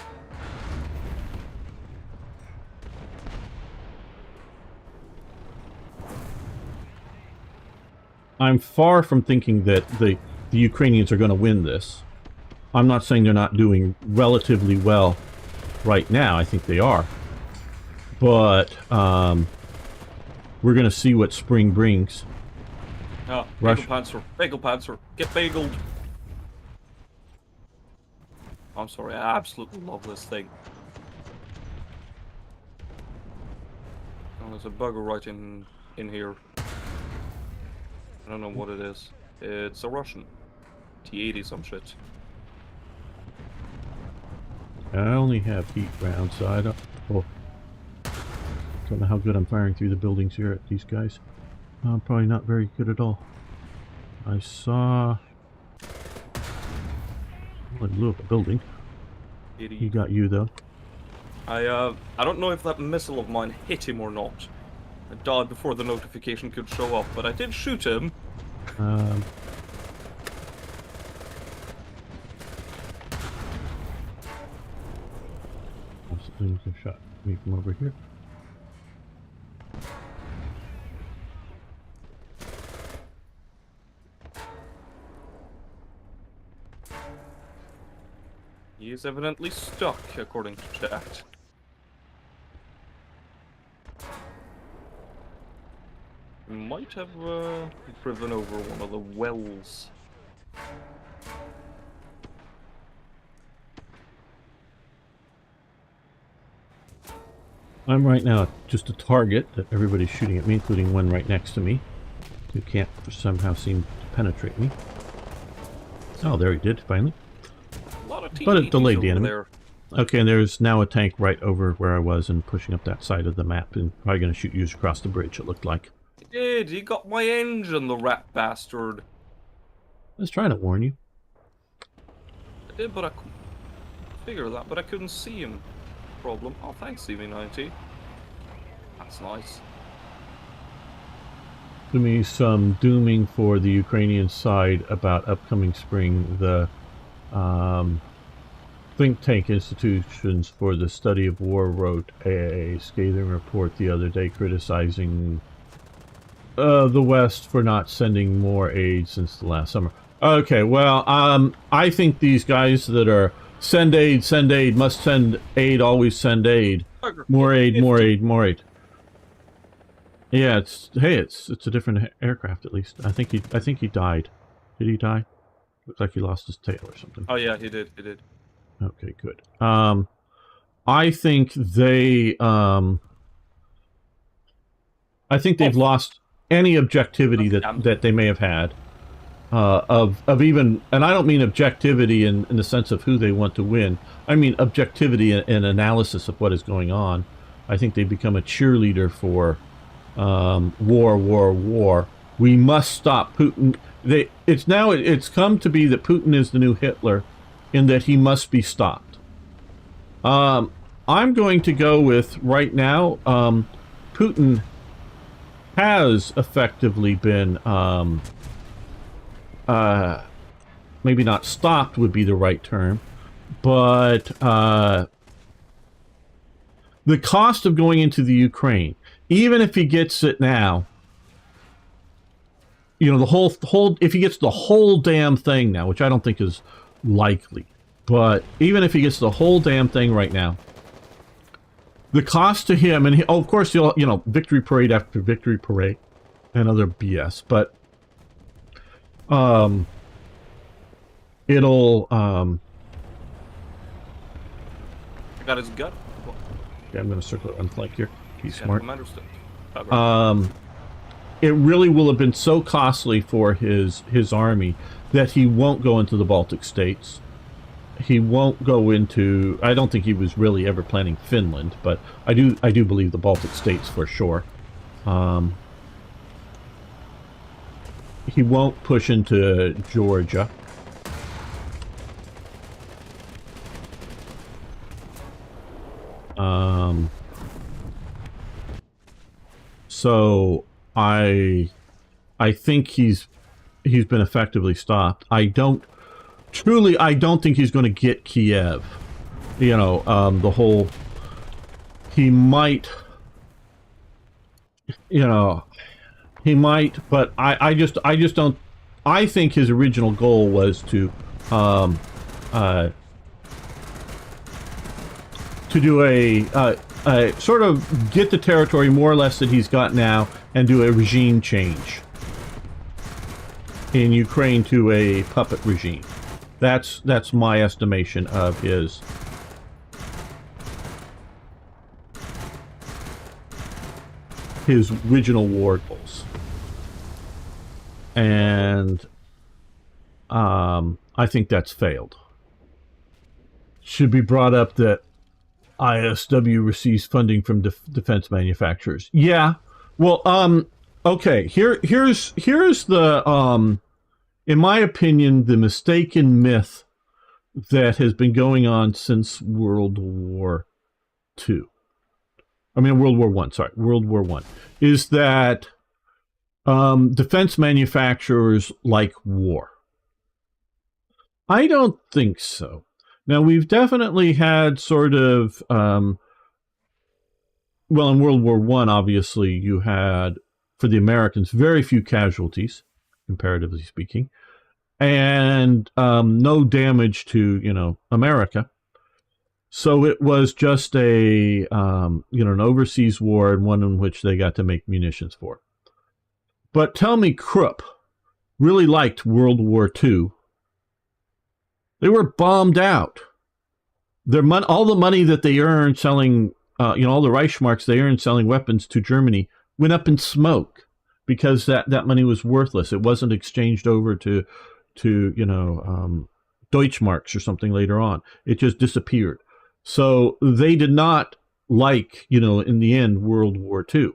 Speaker 1: I'm far from thinking that the Ukrainians are going to win this. I'm not saying they're not doing relatively well right now. I think they are. But we're going to see what spring brings.
Speaker 4: Yeah,
Speaker 1: Russia.
Speaker 4: Bagel Panzer, get bageled. I'm sorry, I absolutely love this thing. Oh, there's a bugger right in here. I don't know what it is. It's a Russian. T-80 some shit.
Speaker 1: I only have heat rounds, so I don't know how good I'm firing through the buildings here at these guys. Probably not very good at all. I saw... Well, I blew up a building. He got you, though.
Speaker 4: I don't know if that missile of mine hit him or not. I died before the notification could show up, but I did shoot him.
Speaker 1: things are shot me from over here.
Speaker 4: He is evidently stuck, according to chat. We might have driven over one of the wells.
Speaker 1: I'm right now just a target that everybody's shooting at me, including one right next to me, who can't somehow seem to penetrate me. Oh, there he did, finally.
Speaker 4: A lot of
Speaker 1: But it
Speaker 4: TTs
Speaker 1: delayed the
Speaker 4: over
Speaker 1: enemy.
Speaker 4: there.
Speaker 1: Okay, and there's now a tank right over where I was and pushing up that side of the map and probably going to shoot you across the bridge, it looked like.
Speaker 4: He did. He got my engine, the rat bastard.
Speaker 1: I was trying to warn you.
Speaker 4: I did, but I couldn't figure that, but I couldn't see him. Problem. Oh, thanks, CV90. That's nice.
Speaker 1: To me, some dooming for the Ukrainian side about upcoming spring. The think tank institutions for the study of war wrote a scathing report the other day criticizing the West for not sending more aid since the last summer. Okay, well, I think these guys that are send aid, must send aid, always send aid. More aid, more aid, more aid. Yeah, it's a different aircraft at least. I think he died. Did he die? Looks like he lost his tail or something.
Speaker 4: Oh yeah, he did.
Speaker 1: Okay, good. I think they've lost any objectivity that they may have had of even, and I don't mean objectivity in the sense of who they want to win. I mean objectivity and analysis of what is going on. I think they've become a cheerleader for war. We must stop Putin. It's come to be that Putin is the new Hitler, in that he must be stopped. I'm going to go with right now. Putin has effectively been maybe not stopped would be the right term, but the cost of going into the Ukraine, even if he gets it now, you know, the whole if he gets the whole damn thing now, which I don't think is likely, but even if he gets the whole damn thing right now, the cost to him, and of course he'll, you know, victory parade after victory parade and other BS, but it'll
Speaker 4: I got his gut.
Speaker 1: okay, I'm going to circle it on flank here. Be
Speaker 4: Yeah,
Speaker 1: smart.
Speaker 4: commander stick.
Speaker 1: It really will have been so costly for his army that he won't go into the Baltic states. He won't go into, I don't think he was really ever planning Finland, but I do believe the Baltic states for sure. He won't push into Georgia. So I think he's been effectively stopped. I don't think he's going to get Kiev. You know, the whole, he might, you know, he might, but I just don't. I think his original goal was to do a sort of get the territory more or less that he's got now and do a regime change in Ukraine to a puppet regime. That's my estimation of his original war goals. And I think that's failed. Should be brought up that ISW receives funding from defense manufacturers. Yeah. Well, okay. Here's the in my opinion, the mistaken myth that has been going on since World War II. I mean, World War I. Sorry, World War I is that defense manufacturers like war. I don't think so. Now, we've definitely had sort of well, in World War One, obviously, you had, for the Americans, very few casualties, comparatively speaking, and no damage to America. So it was just a an overseas war, and one in which they got to make munitions for. But tell me, Krupp really liked World War II. They were bombed out. All the money that they earned selling, all the Reichsmarks they earned selling weapons to Germany went up in smoke because that money was worthless. It wasn't exchanged over to Deutschmarks or something later on. It just disappeared. So they did not like, in the end, World War II.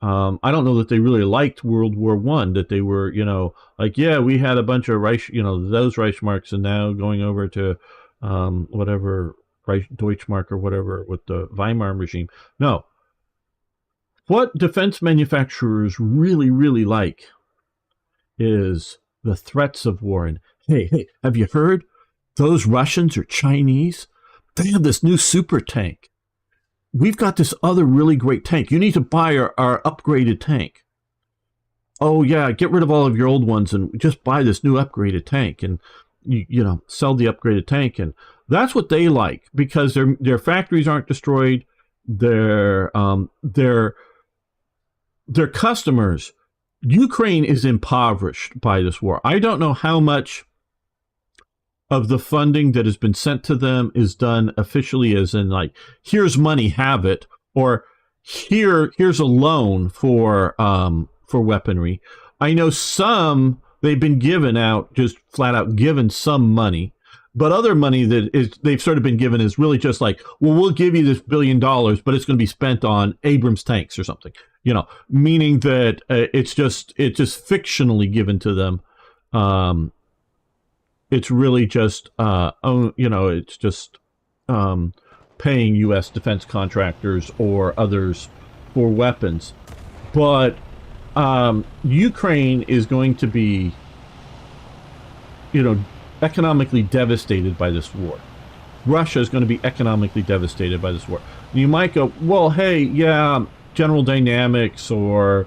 Speaker 1: I don't know that they really liked World War One. That they were, we had a bunch of those Reichsmarks, and now going over to whatever Deutschmark or whatever with the Weimar regime. No. What defense manufacturers really, really like is the threats of war. And hey, have you heard? Those Russians or Chinese, they have this new super tank. We've got this other really great tank. You need to buy our upgraded tank. Oh, yeah, get rid of all of your old ones and just buy this new upgraded tank and, sell the upgraded tank. And that's what they like because their factories aren't destroyed. Their customers, Ukraine is impoverished by this war. I don't know how much of the funding that has been sent to them is done officially as in here's money, have it, or here's a loan for weaponry. I know some they've been given out, just flat out given some money, but other money they've sort of been given is really just we'll give you this $1 billion, but it's going to be spent on Abrams tanks or something, meaning that it's just fictionally given to them. It's really just, it's just paying U.S. defense contractors or others for weapons. But Ukraine is going to be, economically devastated by this war. Russia is going to be economically devastated by this war. You might go, well, hey, yeah, General Dynamics or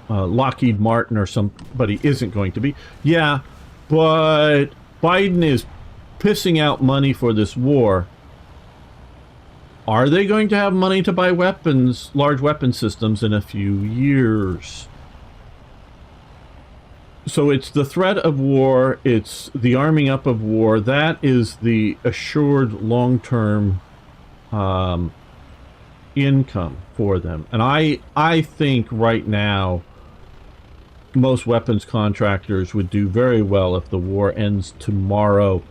Speaker 1: Lockheed Martin or somebody isn't going to be. Yeah, but Biden is pissing out money for this war. Are they going to have money to buy weapons, large weapon systems in a few years? So it's the threat of war, it's the arming up of war. That is the assured long-term income for them. And I think right now most weapons contractors would do very well if the war ends tomorrow,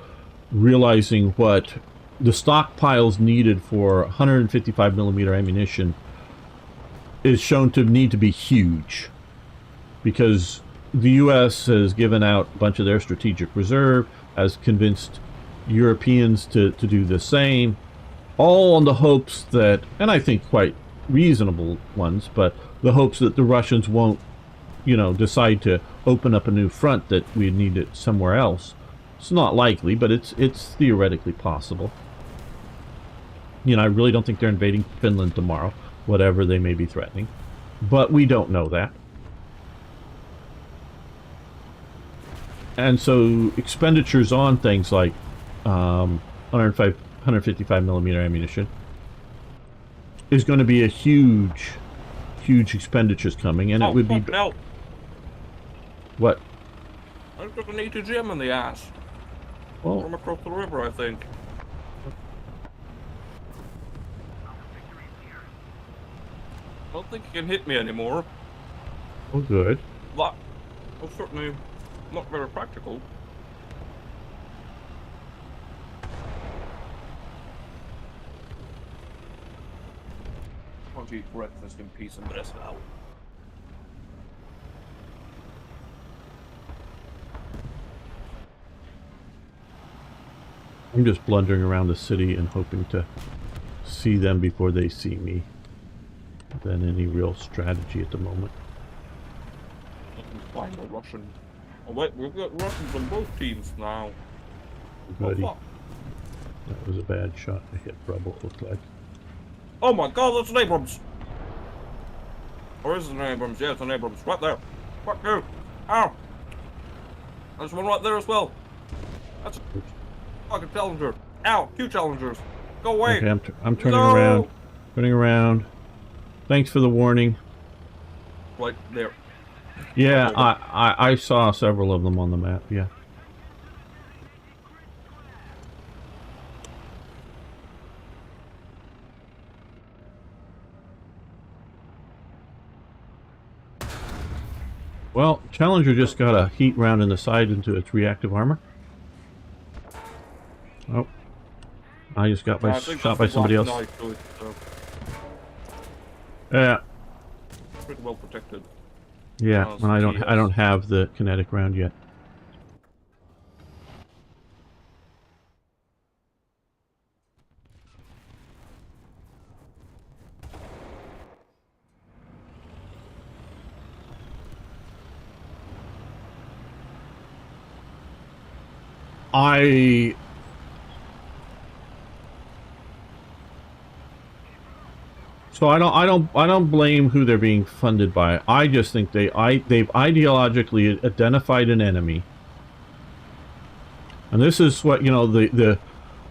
Speaker 1: realizing what the stockpiles needed for 155 millimeter ammunition is shown to need to be huge, because the U.S. has given out a bunch of their strategic reserve, has convinced Europeans to do the same, all on the hopes that, and I think quite reasonable ones, but the hopes that the Russians won't decide to open up a new front, that we need it somewhere else. It's not likely, but it's theoretically possible. I really don't think they're invading Finland tomorrow, whatever they may be threatening. But we don't know that. And so expenditures on things like 155 millimeter ammunition is going to be a huge expenditures coming, and it would be...
Speaker 4: No.
Speaker 1: What?
Speaker 4: I took an ATGM in the ass.
Speaker 1: Well,
Speaker 4: From across the river, I think. I don't think he can hit me anymore.
Speaker 1: oh, good.
Speaker 4: That was certainly not very practical. Can't eat breakfast in peace and rest now.
Speaker 1: I'm just blundering around the city and hoping to see them before they see me. Than any real strategy at the moment.
Speaker 4: Find a Russian. Oh wait, we've got Russians on both teams now.
Speaker 1: Buddy,
Speaker 4: Oh, fuck.
Speaker 1: that was a bad shot to hit Rubble, looked like.
Speaker 4: Oh my god, that's an Abrams! Or is it an Abrams? Yeah, it's an Abrams. Right there. Fuck you. Ow! There's one right there as well. That's a fucking Challenger. Ow! 2 Challengers. Go away!
Speaker 1: Okay, I'm turning
Speaker 4: No!
Speaker 1: around. Turning around. Thanks for the warning.
Speaker 4: Right there.
Speaker 1: Yeah,
Speaker 4: Oh.
Speaker 1: I saw several of them on the map, yeah. Well, Challenger just got a heat round in the side into its reactive armor. Oh. I just got
Speaker 4: I think
Speaker 1: shot
Speaker 4: that's
Speaker 1: by
Speaker 4: the
Speaker 1: somebody
Speaker 4: black
Speaker 1: else.
Speaker 4: knife to it, so
Speaker 1: Yeah.
Speaker 4: pretty well protected.
Speaker 1: Yeah,
Speaker 4: Oh,
Speaker 1: and I
Speaker 4: yes.
Speaker 1: don't have the kinetic round yet. So I don't blame who they're being funded by. I just think they've ideologically identified an enemy. And this is what, you know, the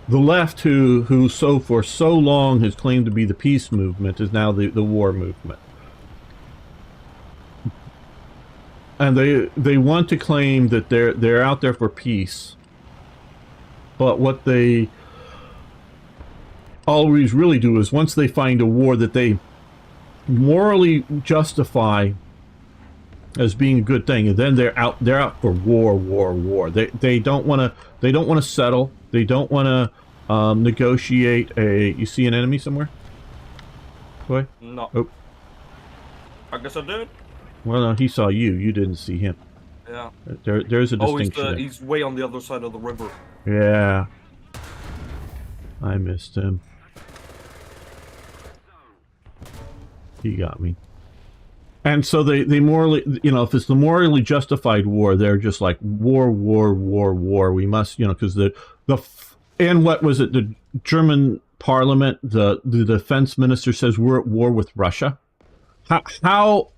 Speaker 1: left who so for so long has claimed to be the peace movement is now the war movement. And they want to claim that they're out there for peace. But what they always really do is once they find a war that they morally justify as being a good thing, and then they're out for war. They don't want to settle. They don't want to negotiate a. You see an enemy somewhere? Boy?
Speaker 4: No.
Speaker 1: Oh.
Speaker 4: I guess I did.
Speaker 1: Well, no, he saw you. You didn't see him.
Speaker 4: Yeah.
Speaker 1: There's a
Speaker 4: Oh,
Speaker 1: distinction.
Speaker 4: he's way on the other side of the river.
Speaker 1: Yeah. I missed him. He got me. And so they morally, you know, if it's the morally justified war, they're just like war. We must, you know, because and what was it? The German parliament, the defense minister says we're at war with Russia. How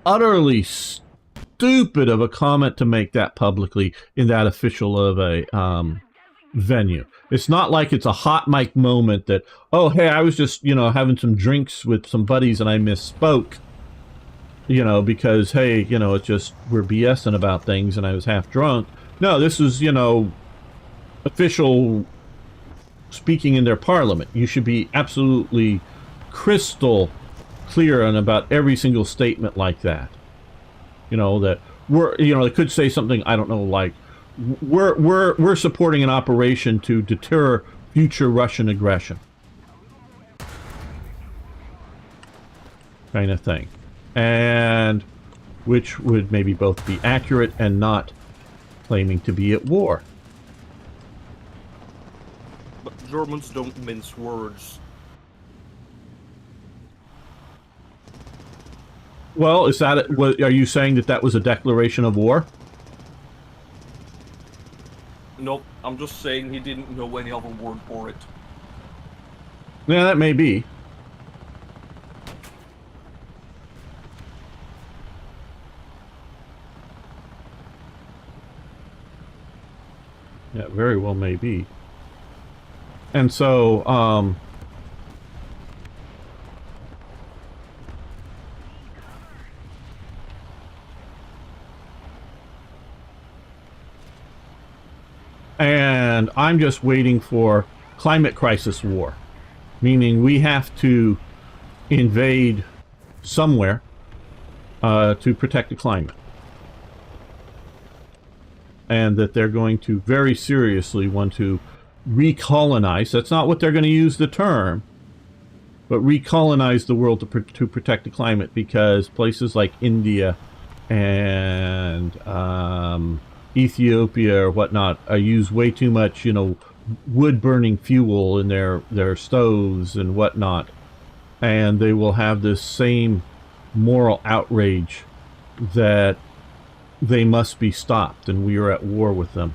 Speaker 1: utterly stupid of a comment to make that publicly in that official of a venue. It's not like it's a hot mic moment that, oh, hey, I was just, you know, having some drinks with some buddies and I misspoke, you know, because, hey, you know, it's just, we're BSing about things and I was half drunk. No, this is, you know, official speaking in their parliament. You should be absolutely crystal clear on about every single statement like that. You know, that they could say something, I don't know, like, we're supporting an operation to deter future Russian aggression, kind of thing, and which would maybe both be accurate and not claiming to be at war.
Speaker 4: But Germans don't mince words.
Speaker 1: Well, is that are you saying that was a declaration of war?
Speaker 4: Nope, I'm just saying he didn't know any other word for it.
Speaker 1: Yeah, that may be. Yeah, very well may be. And so, and I'm just waiting for climate crisis war, meaning we have to invade somewhere to protect the climate. And that they're going to very seriously want to recolonize. That's not what they're going to use the term, but recolonize the world to protect the climate, because places like India and Ethiopia or whatnot use way too much, you know, wood-burning fuel in their stoves and whatnot, and they will have this same moral outrage that they must be stopped, and we are at war with them.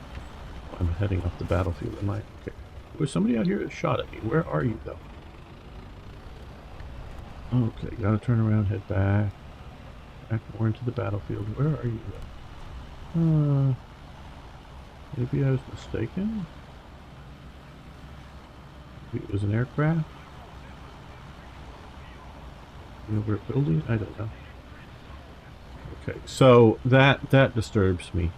Speaker 1: I'm heading off the battlefield. Am I? Okay. There's somebody out here that shot at me. Where are you, though? Okay, gotta turn around, head back. Back more into the battlefield. Where are you? Maybe I was mistaken? Maybe it was an aircraft? Over a building? I don't know. Okay, so that disturbs me.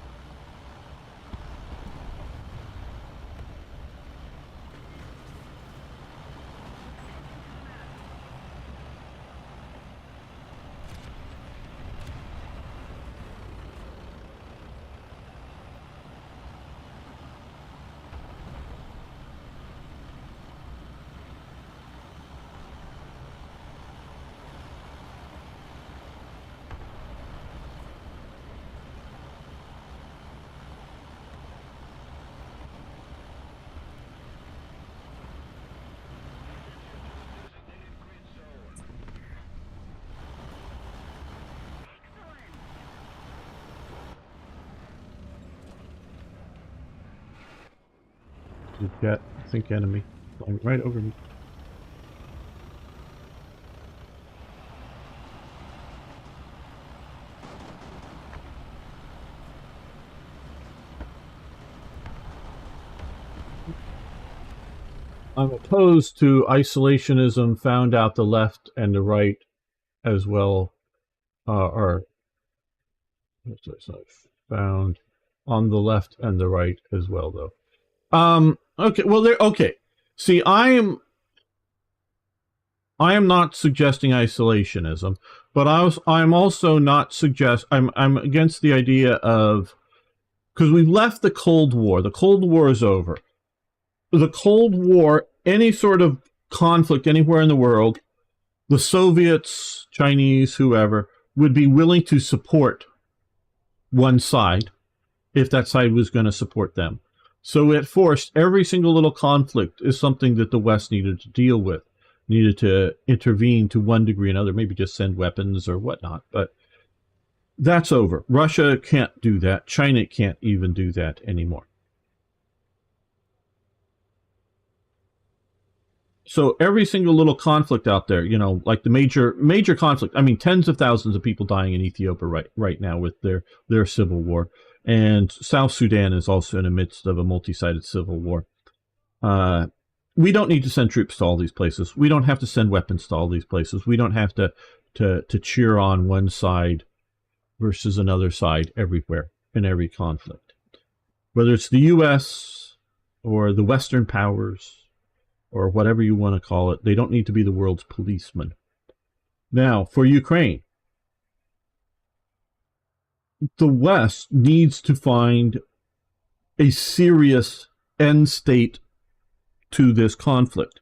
Speaker 1: You've got, I think, enemy flying right over me. I'm opposed to isolationism found out the left and the right as well, are found on the left and the right as well, though. Okay, well, there. Okay, see, I am not suggesting isolationism, but I'm also not I'm against the idea of, because we've left the Cold War. The Cold War is over. The Cold War, any sort of conflict anywhere in the world, the Soviets, Chinese, whoever, would be willing to support one side if that side was going to support them. So it forced every single little conflict is something that the West needed to deal with, needed to intervene to one degree or another, maybe just send weapons or whatnot. But that's over. Russia can't do that. China can't even do that anymore. So every single little conflict out there, you know, like the major conflict. I mean, tens of thousands of people dying in Ethiopia right now with their civil war, and South Sudan is also in the midst of a multi-sided civil war. We don't need to send troops to all these places. We don't have to send weapons to all these places. We don't have to cheer on one side versus another side everywhere in every conflict, whether it's the U.S. or the Western powers, or whatever you want to call it. They don't need to be the world's policeman. Now, for Ukraine, the West needs to find a serious end state to this conflict.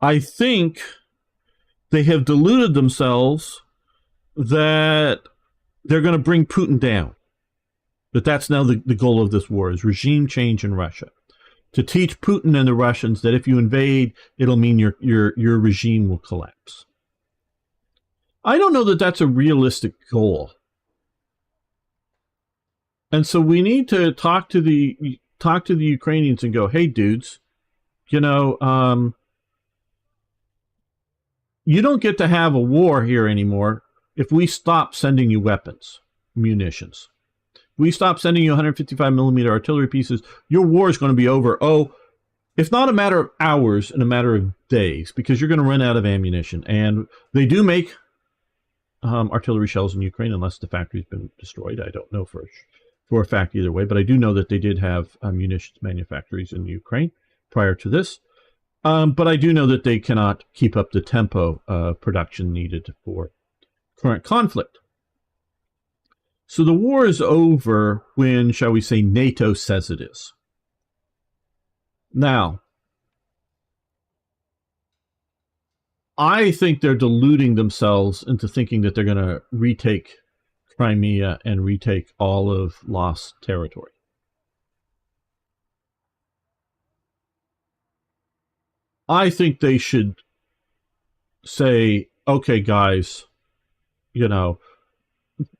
Speaker 1: I think they have deluded themselves that they're going to bring Putin down. That that's now the goal of this war, is regime change in Russia. To teach Putin and the Russians that if you invade, it'll mean your regime will collapse. I don't know that that's a realistic goal. And so we need to talk to the Ukrainians and go, hey, dudes, you know, you don't get to have a war here anymore if we stop sending you weapons, munitions. We stop sending you 155 millimeter artillery pieces, your war is going to be over. Oh, if not a matter of hours, in a matter of days, because you're going to run out of ammunition. And they do make artillery shells in Ukraine, unless the factory's been destroyed. I don't know for a fact either way, but I do know that they did have munitions manufactories in Ukraine prior to this. But I do know that they cannot keep up the tempo of production needed for current conflict. So the war is over when, shall we say, NATO says it is. Now, I think they're deluding themselves into thinking that they're going to retake Crimea and retake all of lost territory. I think they should say, okay, guys, you know,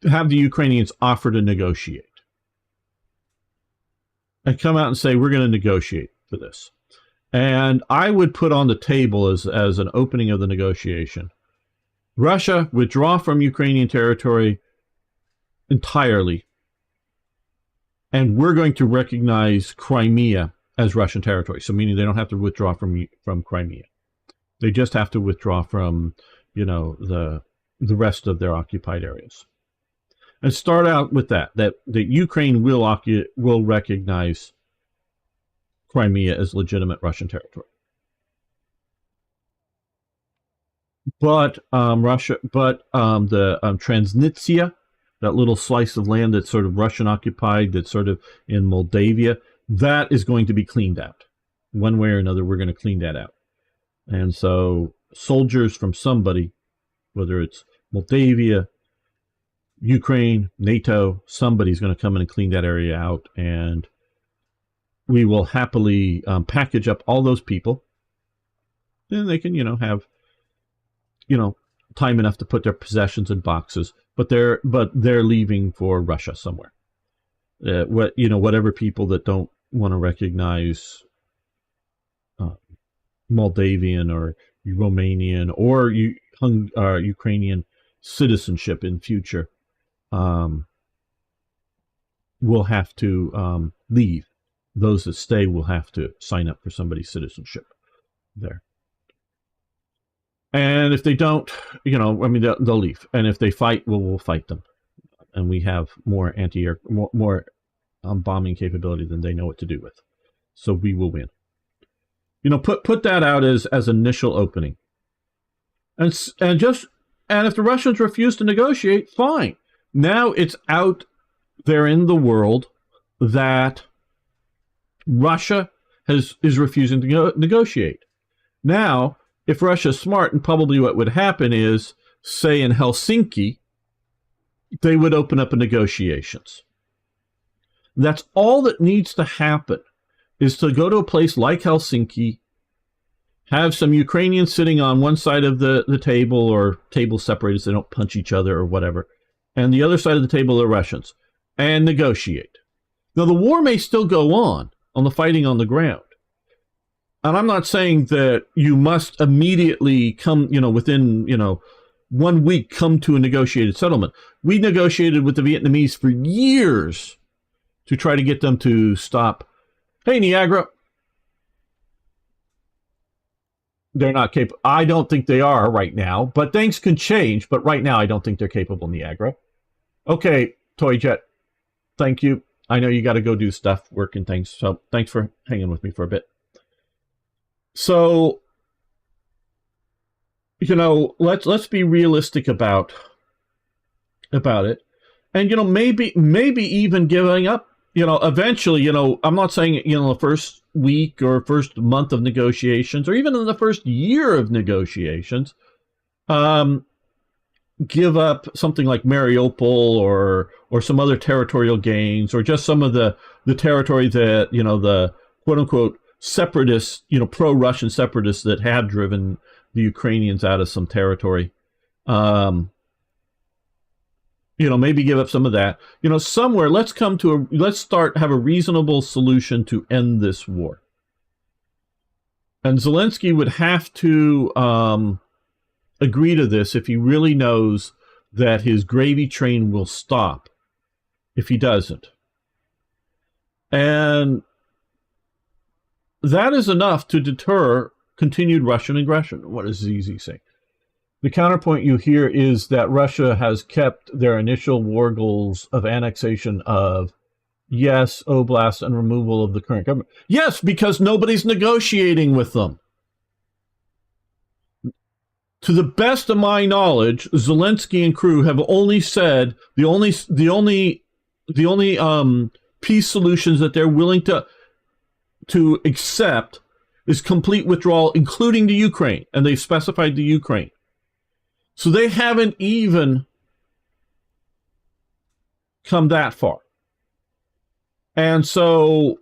Speaker 1: have the Ukrainians offer to negotiate and come out and say, we're going to negotiate for this. And I would put on the table as an opening of the negotiation Russia withdraw from Ukrainian territory entirely, and we're going to recognize Crimea as Russian territory. So meaning they don't have to withdraw from Crimea. They just have to withdraw from, the rest of their occupied areas. And start out with that Ukraine will recognize Crimea as legitimate Russian territory. But the Transnistria, that little slice of land that's sort of Russian occupied, that's sort of in Moldavia, that is going to be cleaned out. One way or another, we're going to clean that out. And so soldiers from somebody, whether it's Moldavia, Ukraine, NATO, somebody's going to come in and clean that area out, and we will happily package up all those people, and they can, have, time enough to put their possessions in boxes, but they're leaving for Russia somewhere. Whatever people that don't want to recognize Moldavian or Romanian or Ukrainian citizenship in future will have to leave. Those that stay will have to sign up for somebody's citizenship there. And if they don't, they'll leave. And if they fight, we'll fight them. And we have more anti-air, more bombing capability than they know what to do with. So we will win. Put that out as initial opening. And if the Russians refuse to negotiate, fine. Now it's out there in the world that Russia is refusing to negotiate. Now, if Russia's smart, and probably what would happen is, say in Helsinki, they would open up negotiations. That's all that needs to happen, is to go to a place like Helsinki, have some Ukrainians sitting on one side of the table, or tables separated so they don't punch each other or whatever, and the other side of the table are Russians, and negotiate. Now, the war may still go on the fighting on the ground. And I'm not saying that you must immediately come, within, 1 week come to a negotiated settlement. We negotiated with the Vietnamese for years to try to get them to stop. Hey, Niagara. They're not capable. I don't think they are right now, but things can change. But right now, I don't think they're capable, Niagara. Okay, Toy Jet. Thank you. I know you got to go do stuff, work and things. So thanks for hanging with me for a bit. So, let's be realistic about it. And, maybe even giving up, eventually, I'm not saying, the first week or first month of negotiations, or even in the first year of negotiations, give up something like Mariupol or some other territorial gains, or just some of the territory that, the quote unquote separatists, pro-Russian separatists that have driven the Ukrainians out of some territory. Maybe give up some of that. Somewhere, let's have a reasonable solution to end this war. And Zelensky would have to agree to this if he really knows that his gravy train will stop if he doesn't. And that is enough to deter continued Russian aggression. What does ZZ say? The counterpoint you hear is that Russia has kept their initial war goals of annexation of, yes, Oblast and removal of the current government. Yes, because nobody's negotiating with them. To the best of my knowledge, Zelensky and crew have only said the only peace solutions that they're willing to accept is complete withdrawal, including the Ukraine, and they've specified the Ukraine. So they haven't even come that far. And so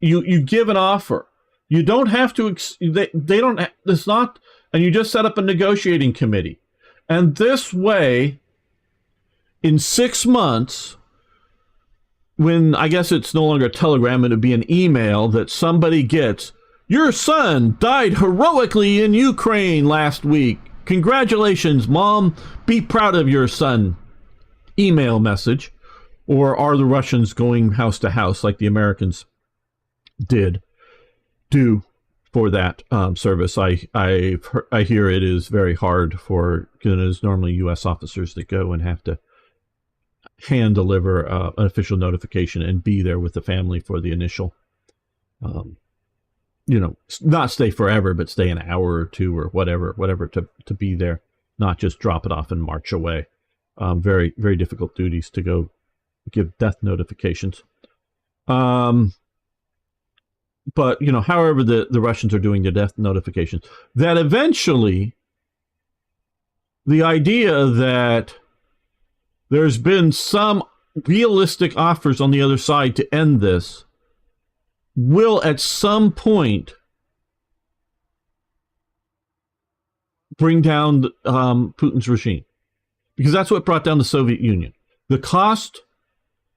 Speaker 1: you give an offer. You don't have to, they don't, it's not, and you just set up a negotiating committee. And this way, in 6 months, when I guess it's no longer a telegram, it'd be an email that somebody gets, your son died heroically in Ukraine last week. congratulations, Mom, be proud of your son email message. Or are the Russians going house to house like the Americans do for that service? I hear it is very hard for, because it is normally U.S. officers that go and have to hand deliver an official notification and be there with the family for the initial, not stay forever, but stay an hour or two or whatever to be there, not just drop it off and march away. Very, very difficult duties to go give death notifications. But, however the Russians are doing their death notifications, that eventually the idea that there's been some realistic offers on the other side to end this will at some point bring down Putin's regime. Because that's what brought down the Soviet Union. The cost,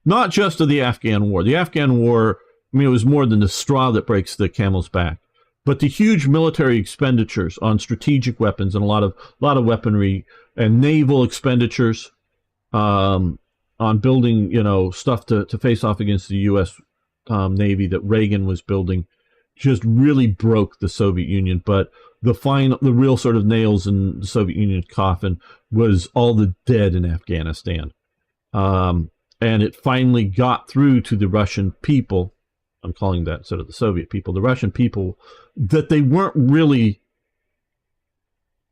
Speaker 1: not just of the Afghan war. The Afghan war, it was more than the straw that breaks the camel's back. But the huge military expenditures on strategic weapons and a lot of weaponry and naval expenditures on building, stuff to face off against the U.S. Navy that Reagan was building just really broke the Soviet Union. But the real sort of nails in the Soviet Union's coffin was all the dead in Afghanistan. And it finally got through to the Russian people. I'm calling that sort of the Soviet people, the Russian people, that they weren't really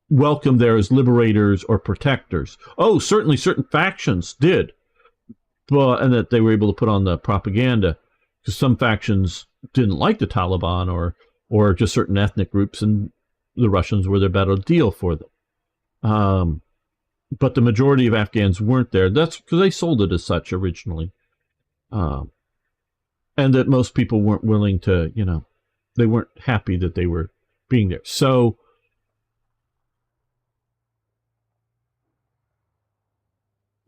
Speaker 1: welcome there as liberators or protectors. Oh, certainly certain factions did, and that they were able to put on the propaganda, because some factions didn't like the Taliban or just certain ethnic groups, and the Russians were their better deal for them. But the majority of Afghans weren't there. That's because they sold it as such originally. And that most people weren't willing to, they weren't happy that they were being there. So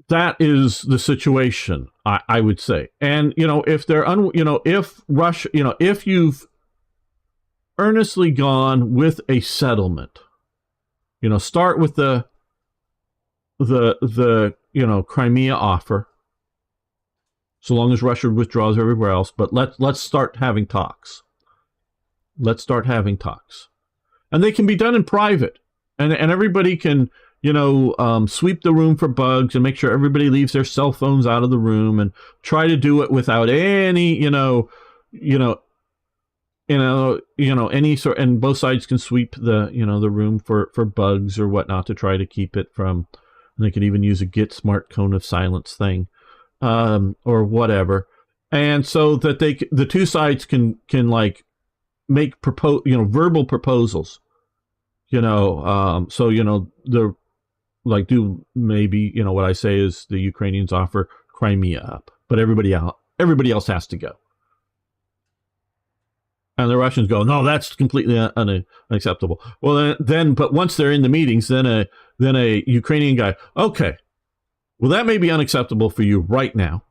Speaker 1: that is the situation, I would say. And, if they're, if Russia, if you've earnestly gone with a settlement, start with the Crimea offer, so long as Russia withdraws everywhere else. But let's start having talks. Let's start having talks, and they can be done in private, and everybody can sweep the room for bugs and make sure everybody leaves their cell phones out of the room, and try to do it without any any sort, and both sides can sweep the room for bugs or whatnot to try to keep it from. And they can even use a Get Smart cone of silence thing, or whatever, and so that the two sides can like make verbal proposals, the do maybe what I say is the Ukrainians offer Crimea up, but everybody else has to go. And the Russians go, no, that's completely unacceptable. Well, but once they're in the meetings, then a Ukrainian guy, okay, well, that may be unacceptable for you right now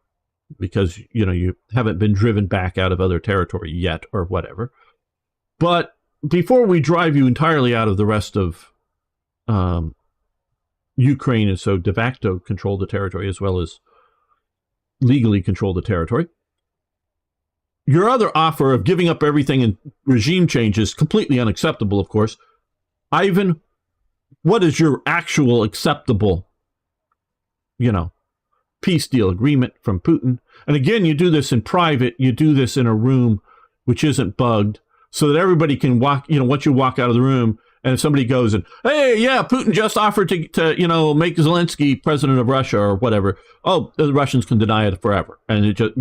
Speaker 1: because, you haven't been driven back out of other territory yet or whatever. But before we drive you entirely out of the rest of Ukraine, and so de facto control the territory as well as legally control the territory, your other offer of giving up everything and regime change is completely unacceptable, of course. Ivan, what is your actual acceptable, peace deal agreement from Putin? And again, you do this in private. You do this in a room which isn't bugged, so that everybody can walk, once you walk out of the room, and if somebody goes and, hey, yeah, Putin just offered to make Zelensky president of Russia or whatever. Oh, the Russians can deny it forever. And it just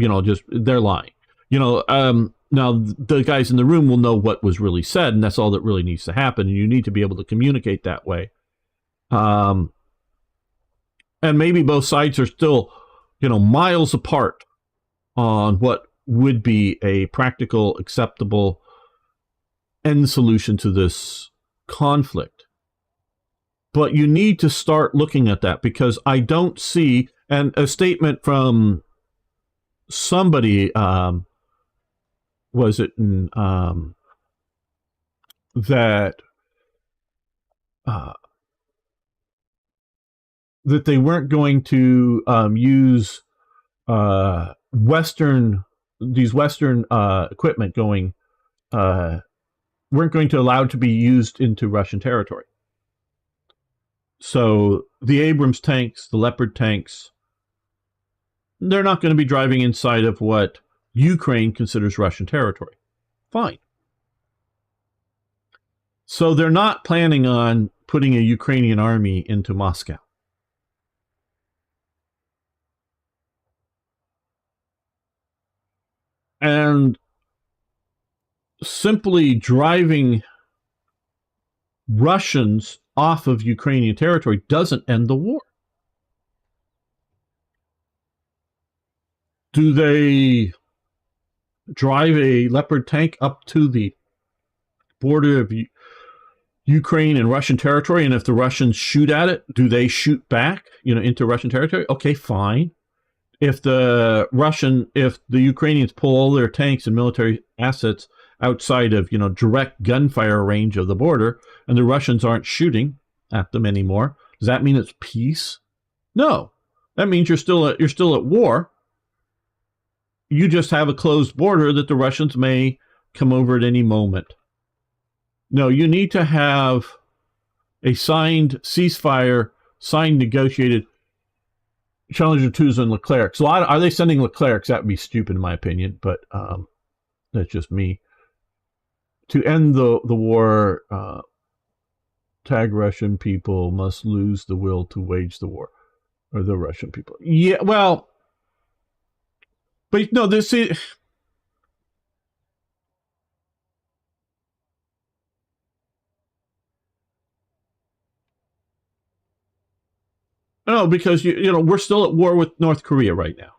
Speaker 1: they're lying. Now the guys in the room will know what was really said, and that's all that really needs to happen. And you need to be able to communicate that way. And maybe both sides are still, miles apart on what would be a practical, acceptable end solution to this conflict. But you need to start looking at that, because I don't see, and a statement from somebody, was it in, that that they weren't going to use Western equipment going weren't going to allow it to be used into Russian territory. So the Abrams tanks, the Leopard tanks, they're not going to be driving inside of what Ukraine considers Russian territory. Fine. So they're not planning on putting a Ukrainian army into Moscow. And simply driving Russians off of Ukrainian territory doesn't end the war. Do they drive a Leopard tank up to the border of Ukraine and Russian territory, and if the Russians shoot at it, do they shoot back, into Russian territory? Okay, fine. If the Ukrainians pull all their tanks and military assets outside of, direct gunfire range of the border, and the Russians aren't shooting at them anymore, does that mean it's peace? No. That means you're still at war. You just have a closed border that the Russians may come over at any moment. No, you need to have a signed ceasefire, signed negotiated Challenger 2s and Leclerc. So are they sending Leclercs? That would be stupid in my opinion, but that's just me. To end the war, tag Russian people must lose the will to wage the war. Or the Russian people. Yeah, well, but no, this is... No, because we're still at war with North Korea right now.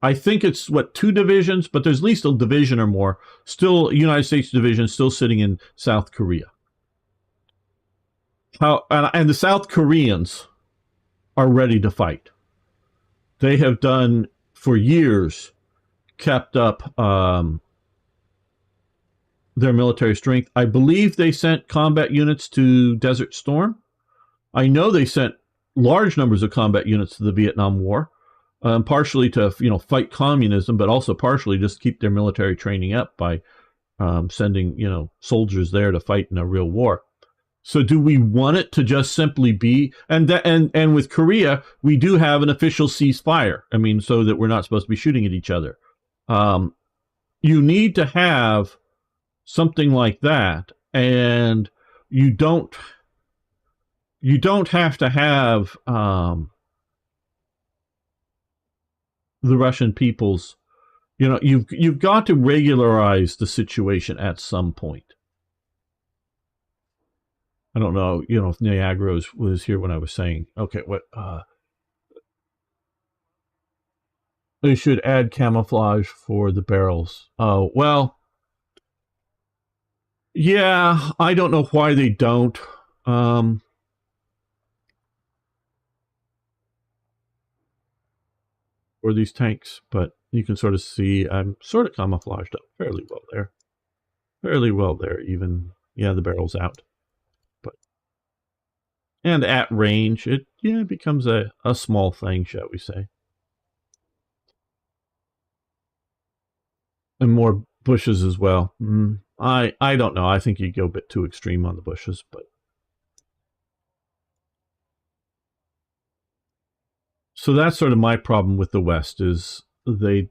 Speaker 1: I think it's 2 divisions, but there's at least a division or more still, United States division still sitting in South Korea. And the South Koreans are ready to fight. They have done for years, kept up their military strength. I believe they sent combat units to Desert Storm. I know they sent large numbers of combat units to the Vietnam War, partially to fight communism, but also partially just keep their military training up by sending soldiers there to fight in a real war. So do we want it to just simply be and with Korea we do have an official ceasefire? I mean, so that we're not supposed to be shooting at each other. You need to have something like that, and you don't have to have the Russian people's, you've got to regularize the situation at some point. I don't know, if Niagara was here when I was saying, okay, they should add camouflage for the barrels. Oh, well, yeah, I don't know why they don't. Or these tanks, but you can sort of see I'm sort of camouflaged up fairly well there. Even, yeah, the barrel's out. And at range, it becomes a small thing, shall we say. And more bushes as well. I don't know. I think you go a bit too extreme on the bushes, but so that's sort of my problem with the West is they're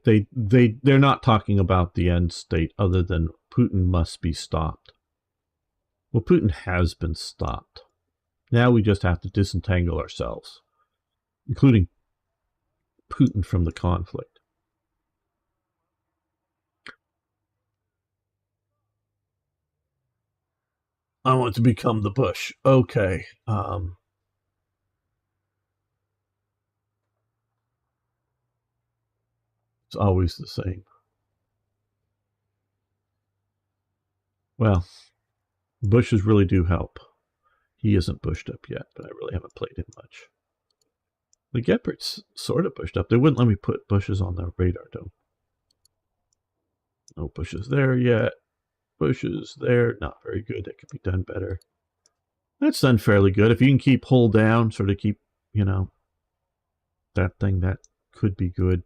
Speaker 1: not talking about the end state other than Putin must be stopped. Well, Putin has been stopped. Now we just have to disentangle ourselves, including Putin, from the conflict. I want to become the Bush. Okay. It's always the same. Well, bushes really do help. He isn't bushed up yet, but I really haven't played him much. The Gepard's sort of bushed up. They wouldn't let me put bushes on the radar dome. No bushes there yet. Bushes there. Not very good. That could be done better. That's done fairly good. If you can keep hold down, sort of keep, you know, that thing that could be good.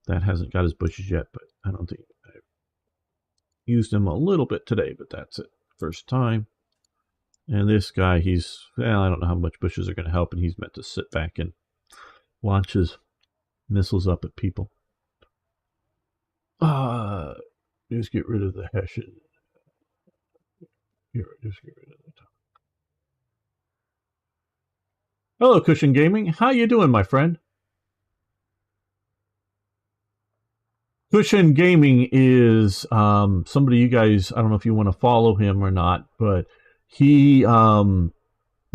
Speaker 1: That hasn't got his bushes yet, but I don't think I've used him a little bit today, but that's it. First time. And this guy, well, I don't know how much bushes are going to help, and he's meant to sit back and launch his missiles up at people. Just get rid of the Hessian. Here, just get rid of the top. Hello, Cushion Gaming. How you doing, my friend? Cushion Gaming is somebody you guys, I don't know if you want to follow him or not, but he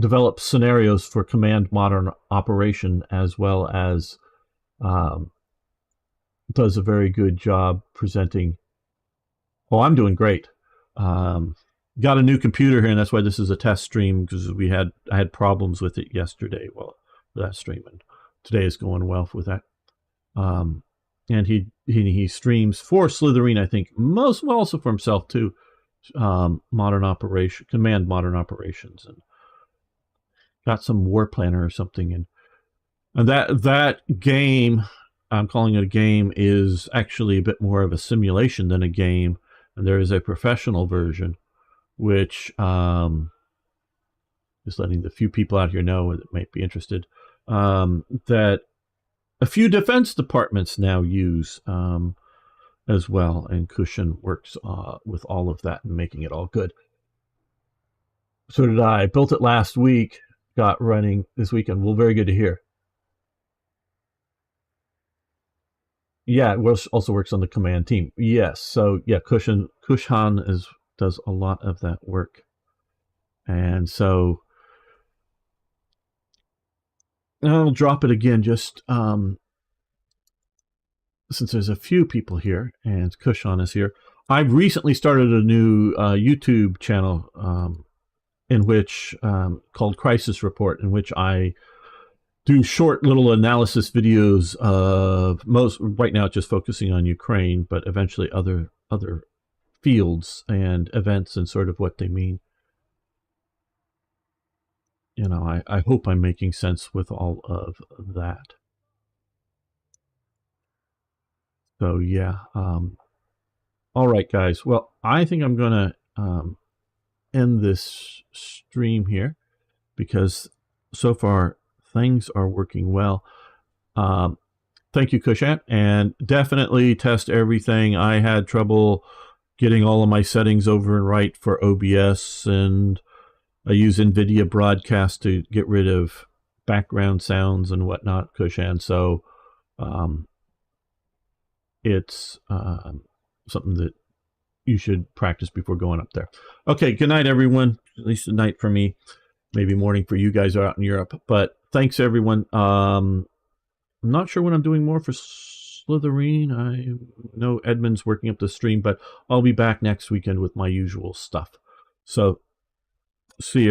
Speaker 1: develops scenarios for Command Modern Operation, as well as does a very good job presenting. Oh, I'm doing great. Got a new computer here, and that's why this is a test stream, because I had problems with it yesterday. Well, that stream, and today is going well with that. And he streams for Slitherine, I think, also for himself too. Command Modern Operations, and got some War Planner or something, and that game, I'm calling it a game, is actually a bit more of a simulation than a game. And there is a professional version, which just letting the few people out here know that might be interested, that a few defense departments now use as well, and Cushion works with all of that and making it all good. So did I. Built it last week, got running this weekend. Well, very good to hear. Yeah, it also works on the command team. Yes, so yeah, Cushan does a lot of that work. And so I'll drop it again, just since there's a few people here, and Cushan is here. I've recently started a new YouTube channel in which called Crisis Report, in which I do short little analysis videos of right now just focusing on Ukraine, but eventually other fields and events and sort of what they mean. You know, I hope I'm making sense with all of that. So yeah, all right, guys. Well, I think I'm gonna end this stream here, because so far things are working well. Thank you, Kushan, and definitely test everything. I had trouble getting all of my settings over and right for OBS, and I use NVIDIA Broadcast to get rid of background sounds and whatnot, Kushan. So it's something that you should practice before going up there. Okay, good night, everyone. At least good night for me. Maybe morning for you guys are out in Europe. But thanks, everyone. I'm not sure when I'm doing more for Slitherine. I know Edmund's working up the stream, but I'll be back next weekend with my usual stuff. So, see you.